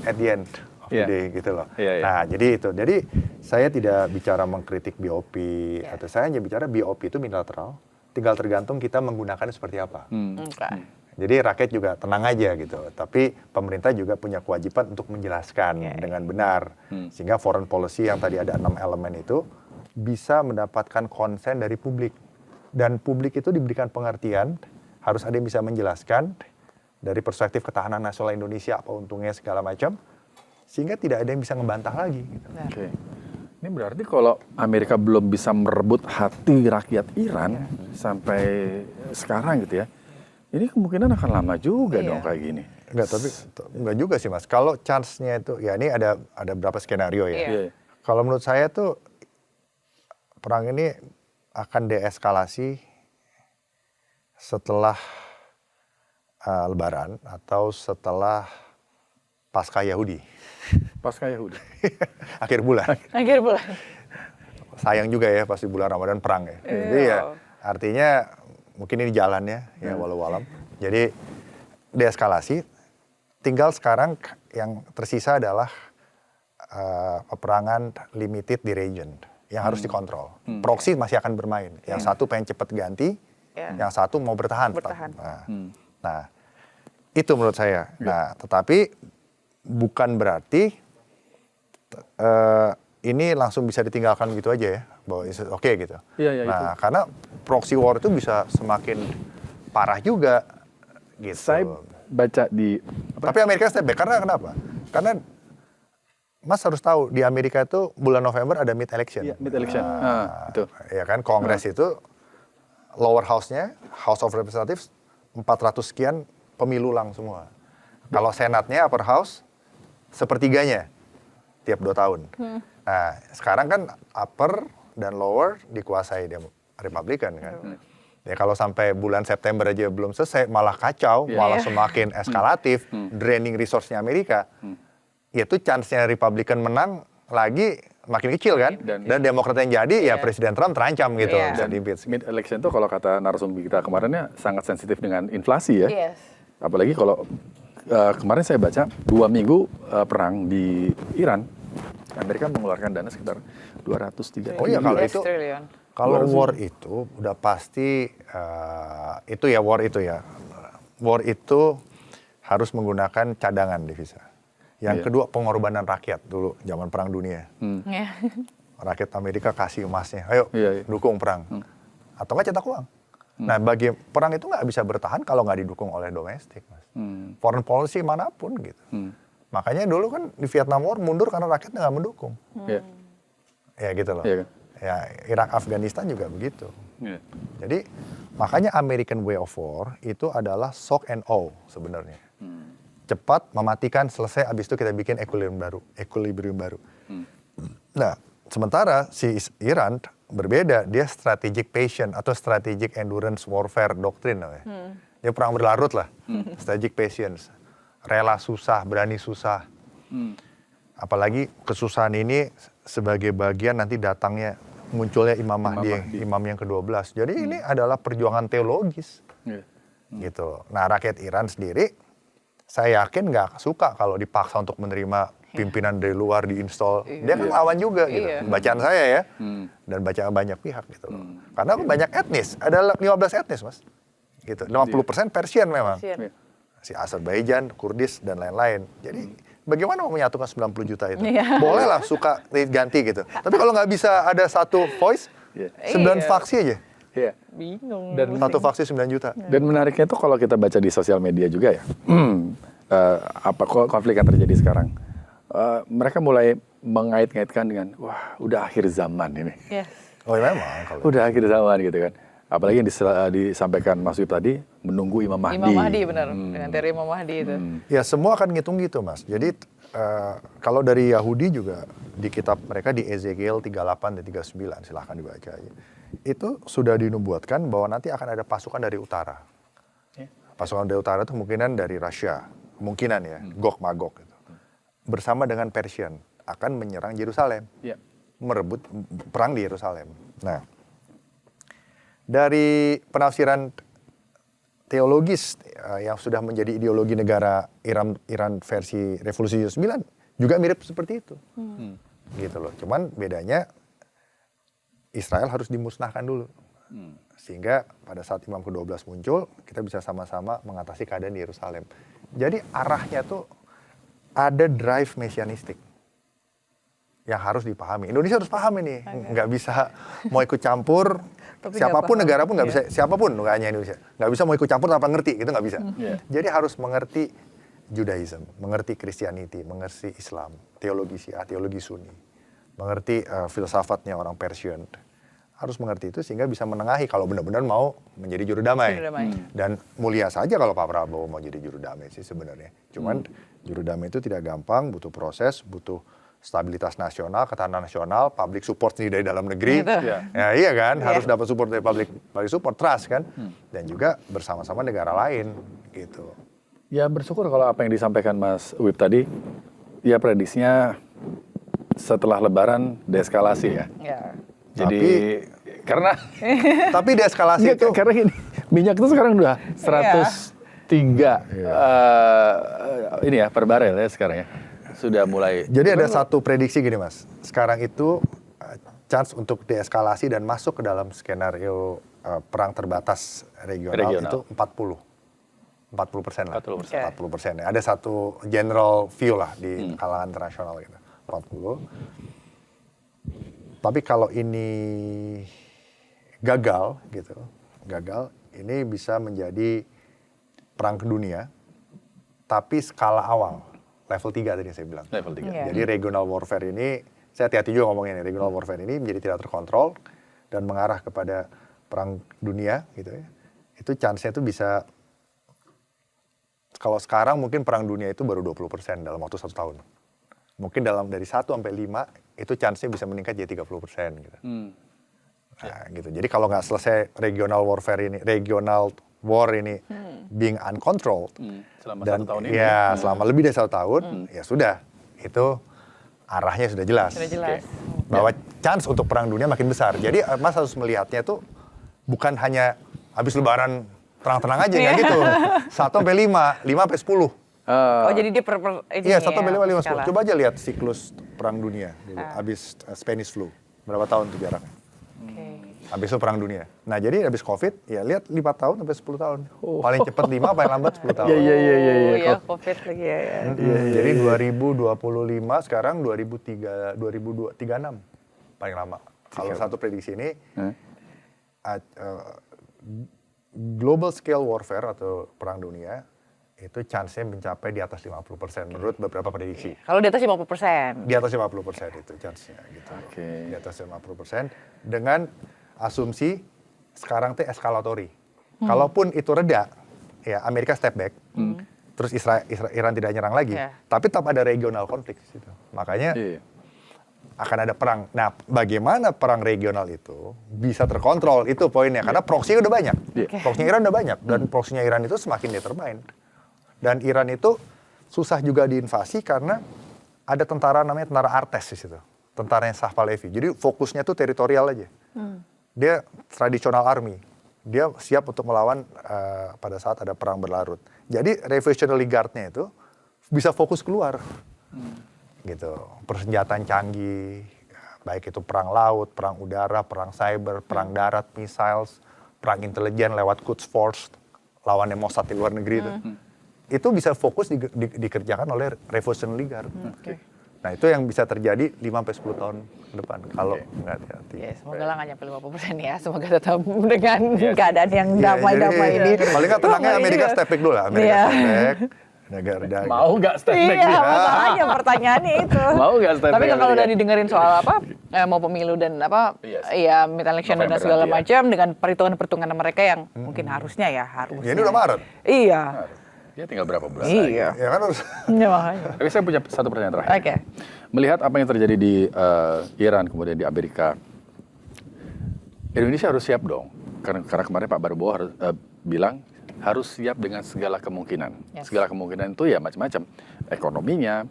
S1: at the end of the day gitu loh. Nah, jadi itu. Jadi saya tidak bicara mengkritik BOP atau saya hanya bicara BOP itu bilateral, tinggal tergantung kita menggunakannya seperti apa. Jadi rakyat juga tenang aja gitu. Tapi pemerintah juga punya kewajiban untuk menjelaskan dengan benar. Sehingga foreign policy yang tadi ada 6 elemen itu bisa mendapatkan konsen dari publik. Dan publik itu diberikan pengertian, harus ada yang bisa menjelaskan dari perspektif ketahanan nasional Indonesia, apa untungnya segala macam. Sehingga tidak ada yang bisa ngebantah lagi. Gitu.
S2: Oke. Ini berarti kalau Amerika belum bisa merebut hati rakyat Iran sampai sekarang gitu ya, ini kemungkinan akan lama juga dong kayak gini.
S1: Enggak, tapi enggak juga sih Mas. Kalau chance-nya itu, ya ini ada beberapa skenario ya. Kalau menurut saya tuh perang ini akan deeskalasi setelah Lebaran atau setelah Pasca Yahudi.
S2: Pasca Yahudi.
S1: Akhir bulan.
S3: Akhir bulan.
S1: Sayang juga ya pasti bulan Ramadan perang ya. Jadi ya artinya mungkin ini jalannya ya walau alam. Jadi deeskalasi. Tinggal sekarang yang tersisa adalah peperangan limited di region yang harus dikontrol. Proxy masih akan bermain. Yang satu pengen cepet ganti, yang satu mau bertahan. Nah, itu menurut saya. Nah, tetapi bukan berarti ini langsung bisa ditinggalkan gitu aja ya, bahwa oke gitu. Nah, karena proxy war itu bisa semakin parah juga. Gitu.
S2: Saya baca di...
S1: Tapi Amerika step back, karena kenapa? Karena Mas harus tahu, di Amerika itu bulan November ada mid election.
S2: Iya, mid election. Itu.
S1: Ya kan, Kongres itu, lower house-nya, House of Representatives, 400 sekian pemilu ulang semua. Kalau Senatnya, upper house, sepertiganya tiap 2 tahun. Nah, sekarang kan upper dan lower dikuasai Republikan kan. Ya kalau sampai bulan September aja belum selesai, malah kacau, malah semakin eskalatif, draining resource-nya Amerika. Itu chance-nya Republikan menang lagi makin kecil kan. Dan Demokrat yang jadi, ya Presiden Trump terancam gitu. Bisa di-impeach.
S2: Mid election itu kalau kata narasumber kita kemarinnya sangat sensitif dengan inflasi ya. Apalagi kalau kemarin saya baca 2 minggu perang di Iran, Amerika mengeluarkan dana sekitar 203 triliun.
S1: Oh iya, kalau itu, kalau war itu udah pasti itu ya war itu ya. War itu harus menggunakan cadangan devisa. Yang kedua pengorbanan rakyat dulu zaman perang dunia. Rakyat Amerika kasih emasnya, ayo dukung perang. Atau nggak cetak uang. Nah, bagi perang itu nggak bisa bertahan kalau nggak didukung oleh domestik, Mas. Foreign policy manapun gitu. Makanya dulu kan di Vietnam War mundur karena rakyatnya nggak mendukung. Ya gitu loh. Ya Irak, Afghanistan juga begitu. Jadi makanya American way of war itu adalah shock and awe sebenarnya. Cepat, mematikan, selesai, abis itu kita bikin equilibrium baru. Nah, sementara si Iran berbeda, dia strategic patience atau strategic endurance warfare doctrine namanya. Dia perang berlarut lah, strategic patience. rela susah, berani susah. Apalagi kesusahan ini sebagai bagian nanti datangnya munculnya Imam Mahdi, imam yang ke-12. Jadi ini adalah perjuangan teologis. Gitu. Nah, rakyat Iran sendiri saya yakin nggak suka kalau dipaksa untuk menerima pimpinan dari luar diinstal. Dia kan lawan juga gitu. Bacaan saya ya. Dan bacaan banyak pihak gitu loh. Karena banyak etnis, ada 15 etnis, Mas. Gitu. 50% Persian memang. Si Azerbaijan, Kurdis dan lain-lain. Jadi bagaimana mau menyatukan 90 juta itu? Boleh lah suka ganti gitu. Tapi kalau nggak bisa ada satu voice, 9 faksi aja.
S3: Bingung.
S2: Dan
S1: satu faksi 9 juta.
S2: Dan menariknya tuh kalau kita baca di sosial media juga ya, apa konflik yang terjadi sekarang, mereka mulai mengait-ngaitkan dengan, wah udah akhir zaman ini.
S1: Oh ya memang. Kalau
S2: Udah akhir zaman gitu kan. Apalagi yang disampaikan Mas Wib tadi, menunggu Imam Mahdi.
S3: Imam Mahdi benar, dengan teori Imam Mahdi itu.
S1: Ya semua akan ngitung gitu, Mas. Jadi kalau dari Yahudi juga di kitab mereka di Ezekiel 38 dan 39, silahkan dibaca aja. Itu sudah dinubuatkan bahwa nanti akan ada pasukan dari utara. Pasukan dari utara itu kemungkinan dari Rusia, kemungkinan ya, Gog Magog gitu. Bersama dengan Persian akan menyerang Yerusalem, merebut perang di Yerusalem. Nah, dari penafsiran teologis yang sudah menjadi ideologi negara Iran versi Revolusi 79 juga mirip seperti itu, gitu loh. Cuman bedanya Israel harus dimusnahkan dulu, sehingga pada saat Imam ke-12 muncul kita bisa sama-sama mengatasi keadaan di Yerusalem. Jadi arahnya tuh ada drive mesianistik yang harus dipahami. Indonesia harus paham ini, nggak bisa mau ikut campur. Siapapun negara pun nggak bisa, siapapun nggak hanya Indonesia, nggak bisa mau ikut campur tanpa ngerti, itu nggak bisa. Jadi harus mengerti Judaism, mengerti Christianity, mengerti Islam, teologi Syiah, teologi Sunni, mengerti filsafatnya orang Persian, harus mengerti itu sehingga bisa menengahi kalau benar-benar mau menjadi juru damai. Dan mulia saja kalau Pak Prabowo mau jadi juru damai sih sebenarnya. Cuman juru damai itu tidak gampang, butuh proses, butuh stabilitas nasional, ketahanan nasional, public support sendiri dari dalam negeri. Ya iya kan, harus dapat support dari public support, trust kan. Dan juga bersama-sama negara lain gitu.
S2: Ya bersyukur kalau apa yang disampaikan Mas Wib tadi, ya prediksinya setelah Lebaran deeskalasi ya. Jadi karena
S1: tapi deeskalasi itu
S2: karena gini, minyak itu sekarang udah 103 ini ya per barel ya sekarang ya. Sudah mulai.
S1: Jadi ada satu prediksi gini Mas. Sekarang itu chance untuk deeskalasi dan masuk ke dalam skenario perang terbatas regional itu 40% lah. 40%. Ada satu general view lah di kalangan internasional gitu. 40. Tapi kalau ini gagal gitu, ini bisa menjadi perang dunia tapi skala awal. Level 3 tadi saya bilang.
S2: Level 3.
S1: Jadi regional warfare ini, saya hati-hati juga ngomongnya nih, regional warfare ini menjadi tidak terkontrol dan mengarah kepada perang dunia gitu ya. Itu chance-nya itu bisa, kalau sekarang mungkin perang dunia itu baru 20% dalam waktu 1 tahun. Mungkin dari 1 sampai 5 itu chance-nya bisa meningkat jadi 30% gitu. Nah gitu. Jadi kalau nggak selesai regional warfare ini, regional war ini being uncontrolled
S2: selama
S1: dan
S2: 1 tahun ini
S1: selama lebih dari 1 tahun ya sudah, itu arahnya sudah jelas. Bahwa chance untuk perang dunia makin besar. Jadi Mas harus melihatnya tuh bukan hanya habis Lebaran terang-terang aja nggak gitu. 1 sampai 5 sampai 10.
S3: Oh jadi dia
S1: Iya 1 sampai 5 10. Coba aja lihat siklus perang dunia dulu habis Spanish flu berapa tahun tuh jaraknya. Habis itu perang dunia. Nah jadi habis COVID, ya lihat 5 tahun sampai 10 tahun. Paling cepat 5, paling lambat 10 tahun.
S3: Iya, COVID lagi ya.
S1: Jadi 2025 sekarang 2036 paling lama. Kalau satu prediksi ini, global scale warfare atau perang dunia, itu chance-nya mencapai di atas 50% menurut beberapa prediksi.
S3: Kalau di atas 50%?
S1: Di atas 50% itu chance-nya gitu. Di atas 50% dengan asumsi sekarang teh eskalatory. Kalaupun itu reda, ya Amerika step back, terus Iran tidak nyerang lagi, tapi tetap ada regional konflik di situ. Makanya akan ada perang. Nah, bagaimana perang regional itu bisa terkontrol, itu poinnya. Karena proxy udah banyak. Proxy Iran udah banyak, dan proxy-nya Iran itu semakin determined. Dan Iran itu susah juga diinvasi karena ada tentara namanya tentara Artes di situ. Tentaranya Shah Pahlavi. Jadi fokusnya tuh teritorial aja. Dia traditional army. Dia siap untuk melawan pada saat ada perang berlarut. Jadi Revolutionary Guard-nya itu bisa fokus keluar. Gitu. Persenjataan canggih, baik itu perang laut, perang udara, perang cyber, perang darat, missiles, perang intelijen lewat Quds Force, lawannya Mossad di luar negeri itu. Itu bisa fokus dikerjakan oleh Revolutionary Guard. Nah itu yang bisa terjadi 5-10 tahun ke depan kalau nggak hati-hati.
S3: Ya, semoga lah nggak nyampe 50% ya. Semoga tetap dengan keadaan yang damai-damai ini.
S1: Paling nggak tenangnya Amerika step back dulu lah. Amerika step back. Negara
S2: Mau nggak step back?
S3: Iya, masalahnya pertanyaannya itu.
S2: Mau nggak step
S3: Tapi
S2: back
S3: kalau udah
S2: Amerika?
S3: didengerin soal apa, mau pemilu dan apa, iya mid election dan
S2: November
S3: segala
S2: nanti ya.
S3: macam dengan perhitungan-perhitungan mereka yang mungkin harusnya ya harusnya.
S1: Ya ini udah Maret.
S3: Iya.
S2: Ya tinggal berapa bulan
S3: Iya.
S1: Ya kan harus.
S3: Ya makanya.
S2: Tapi saya punya satu pertanyaan terakhir.
S3: Oke.
S2: Melihat apa yang terjadi di Iran, kemudian di Amerika, Indonesia harus siap dong. Karena kemarin Pak Prabowo harus bilang harus siap dengan segala kemungkinan.
S3: Yes.
S2: Segala kemungkinan itu ya macam-macam. Ekonominya,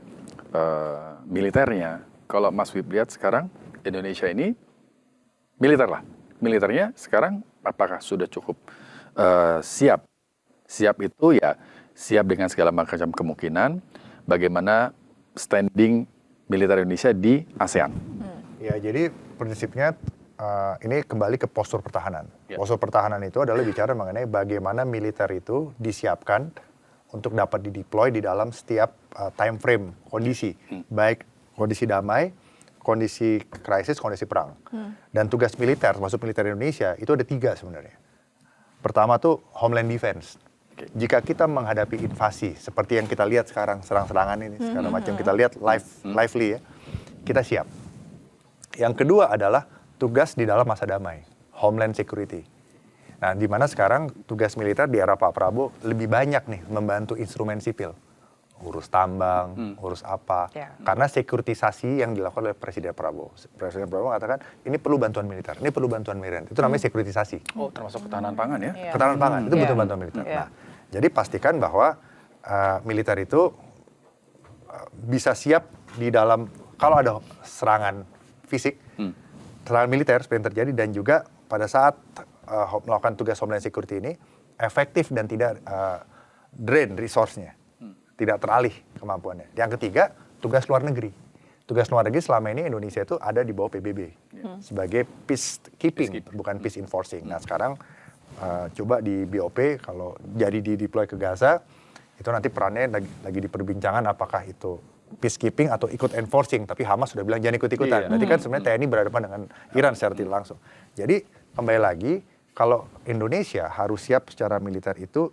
S2: militernya. Kalau Mas Wib lihat sekarang Indonesia ini militer lah. Militernya sekarang apakah sudah cukup siap? Siap itu ya siap dengan segala macam kemungkinan. Bagaimana standing militer Indonesia di ASEAN?
S1: Ya jadi prinsipnya ini kembali ke postur pertahanan.
S2: Ya.
S1: Postur pertahanan itu adalah bicara mengenai bagaimana militer itu disiapkan untuk dapat dideploy di dalam setiap time frame kondisi, baik kondisi damai, kondisi krisis, kondisi perang. Dan tugas militer, termasuk militer Indonesia, itu ada 3 sebenarnya. Pertama tuh Homeland Defense. Jika kita menghadapi invasi seperti yang kita lihat sekarang, serang-serangan ini, segala macam kita lihat lively ya, kita siap. Yang kedua adalah tugas di dalam masa damai, Homeland Security. Nah, di mana sekarang tugas militer di era Pak Prabowo lebih banyak nih membantu instrumen sipil. Urus tambang, urus apa.
S3: Ya.
S1: Karena sekuritisasi yang dilakukan oleh Presiden Prabowo. Presiden Prabowo mengatakan, ini perlu bantuan militer, ini perlu bantuan militer. Itu namanya sekuritisasi.
S2: Oh, termasuk ketahanan pangan ya?
S3: Iya.
S1: Ketahanan pangan, itu butuh
S3: Iya.
S1: bantuan militer.
S3: Iya.
S1: Nah, jadi pastikan bahwa militer itu bisa siap di dalam, kalau ada serangan fisik, serangan militer seperti yang terjadi, dan juga pada saat melakukan tugas Homeland Security ini, efektif dan tidak drain resource-nya. Tidak teralih kemampuannya. Yang ketiga, tugas luar negeri. Tugas luar negeri selama ini Indonesia itu ada di bawah PBB sebagai peacekeeping, bukan peace enforcing. Nah sekarang coba di BOP kalau jadi di deploy ke Gaza, itu nanti perannya lagi diperbincangan apakah itu peacekeeping atau ikut enforcing. Tapi Hamas sudah bilang jangan ikut-ikutan.
S2: Iya.
S1: Nanti kan sebenarnya TNI berhadapan dengan Iran secara tidak langsung. Jadi kembali lagi, kalau Indonesia harus siap secara militer itu,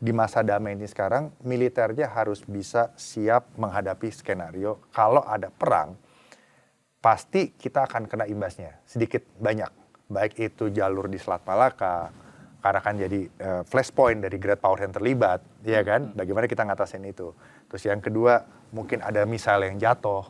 S1: di masa damai ini sekarang, militernya harus bisa siap menghadapi skenario. Kalau ada perang, pasti kita akan kena imbasnya, sedikit banyak. Baik itu jalur di Selat Malaka, karena kan jadi flashpoint dari great power yang terlibat, ya kan? Bagaimana kita ngatasin itu. Terus yang kedua, mungkin ada misal yang jatuh.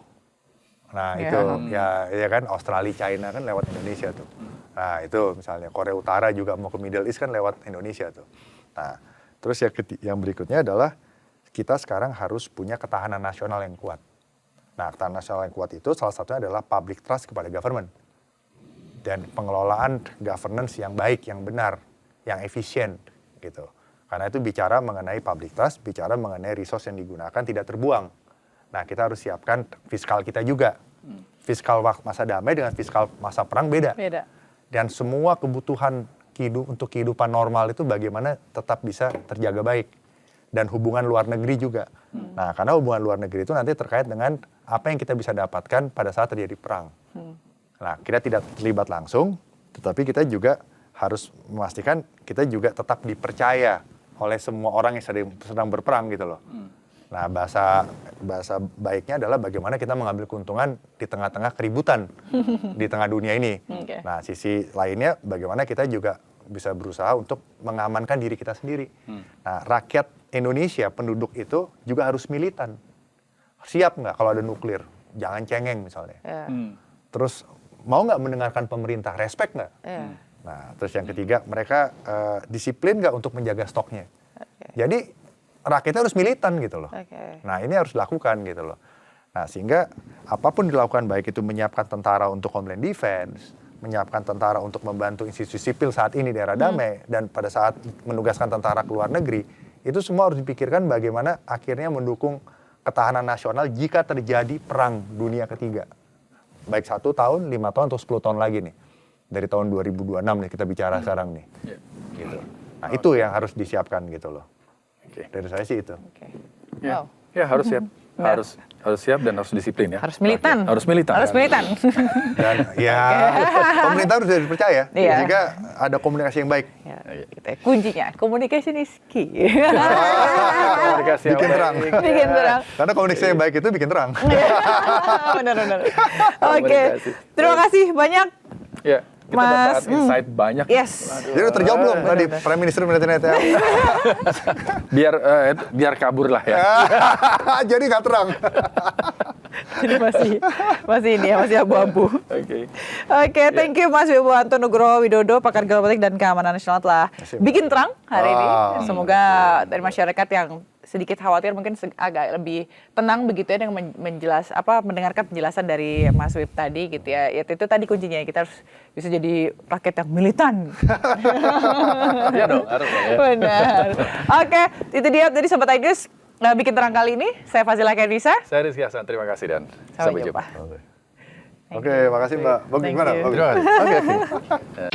S1: Nah itu, ya kan, Australia, China kan lewat Indonesia tuh. Nah itu misalnya, Korea Utara juga mau ke Middle East kan lewat Indonesia tuh. Nah, terus yang berikutnya adalah kita sekarang harus punya ketahanan nasional yang kuat. Nah, ketahanan nasional yang kuat itu salah satunya adalah public trust kepada government. Dan pengelolaan governance yang baik, yang benar, yang efisien gitu. Karena itu bicara mengenai public trust, bicara mengenai resource yang digunakan tidak terbuang. Nah, kita harus siapkan fiskal kita juga. Fiskal masa damai dengan fiskal masa perang beda.
S3: Beda.
S1: Dan semua kebutuhan untuk kehidupan normal itu bagaimana tetap bisa terjaga baik. Dan hubungan luar negeri juga. Nah, karena hubungan luar negeri itu nanti terkait dengan apa yang kita bisa dapatkan pada saat terjadi perang. Nah, kita tidak terlibat langsung, tetapi kita juga harus memastikan kita juga tetap dipercaya oleh semua orang yang sedang berperang gitu loh. Nah, bahasa baiknya adalah bagaimana kita mengambil keuntungan di tengah-tengah keributan di tengah dunia ini.
S3: Okay.
S1: Nah, sisi lainnya bagaimana kita juga bisa berusaha untuk mengamankan diri kita sendiri. Nah, rakyat Indonesia, penduduk itu juga harus militan. Siap nggak kalau ada nuklir? Jangan cengeng misalnya. Terus mau nggak mendengarkan pemerintah? Respect nggak? Nah, terus yang ketiga, mereka disiplin nggak untuk menjaga stoknya? Jadi rakyatnya harus militan gitu loh.
S3: Oke.
S1: Nah ini harus dilakukan gitu loh. Nah sehingga apapun dilakukan baik itu menyiapkan tentara untuk homeland defense, menyiapkan tentara untuk membantu institusi sipil saat ini di era damai, dan pada saat menugaskan tentara ke luar negeri, itu semua harus dipikirkan bagaimana akhirnya mendukung ketahanan nasional jika terjadi perang dunia ketiga. Baik 1 tahun, 5 tahun, atau 10 tahun lagi nih. Dari tahun 2026 nih kita bicara sekarang nih.
S2: Yeah.
S1: Gitu. Nah itu yang harus disiapkan gitu loh.
S2: Oke.
S1: Dari saya sih itu.
S3: Oke.
S2: Ya,
S3: Wow.
S2: ya harus siap.
S3: Benar.
S2: Harus siap dan harus disiplin ya.
S3: Harus militan.
S2: Harus militan.
S3: Harus militan.
S1: Dan ya pemerintah harus dipercaya
S3: Iya.
S1: jika ada komunikasi yang baik.
S3: Ya, gitu ya. Kuncinya communication is key.
S2: Komunikasi yang
S1: Bikin
S2: baik.
S1: terang.
S3: Bikin terang.
S1: Karena komunikasi yang baik itu bikin terang.
S3: Benar-benar. Oke.
S2: Komunikasi.
S3: Terima kasih banyak.
S2: Ya, kita
S3: Mas,
S2: dapat insight banyak.
S3: Yes.
S1: Jadi udah terjawab belum tadi Prime Minister Netanyahu?
S2: Biar kabur lah ya.
S1: Jadi nggak terang.
S3: Jadi masih ini ya, masih abu-abu.
S2: Oke.
S3: Oke, thank you Mas Wibowo Nugroho Widodo, pakar geopolitik dan keamanan nasional telah bikin terang hari ini. Semoga dari masyarakat yang sedikit khawatir mungkin agak lebih tenang begitu ya dengan mendengarkan penjelasan dari Mas Wib tadi gitu ya. Itu tadi kuncinya, kita harus bisa jadi rakyat yang militan.
S2: Iya dong, harus ya.
S3: Benar. Oke, itu dia tadi Sobat Idris bikin terang kali ini. Saya Fazila Kairisa.
S2: Saya Rizky Hasan, terima kasih dan
S3: Sampai jumpa.
S1: Oke, makasih Mbak.
S3: Thank
S1: Gimana?
S3: you.
S1: Bagus.
S2: Terima kasih.
S1: Oke.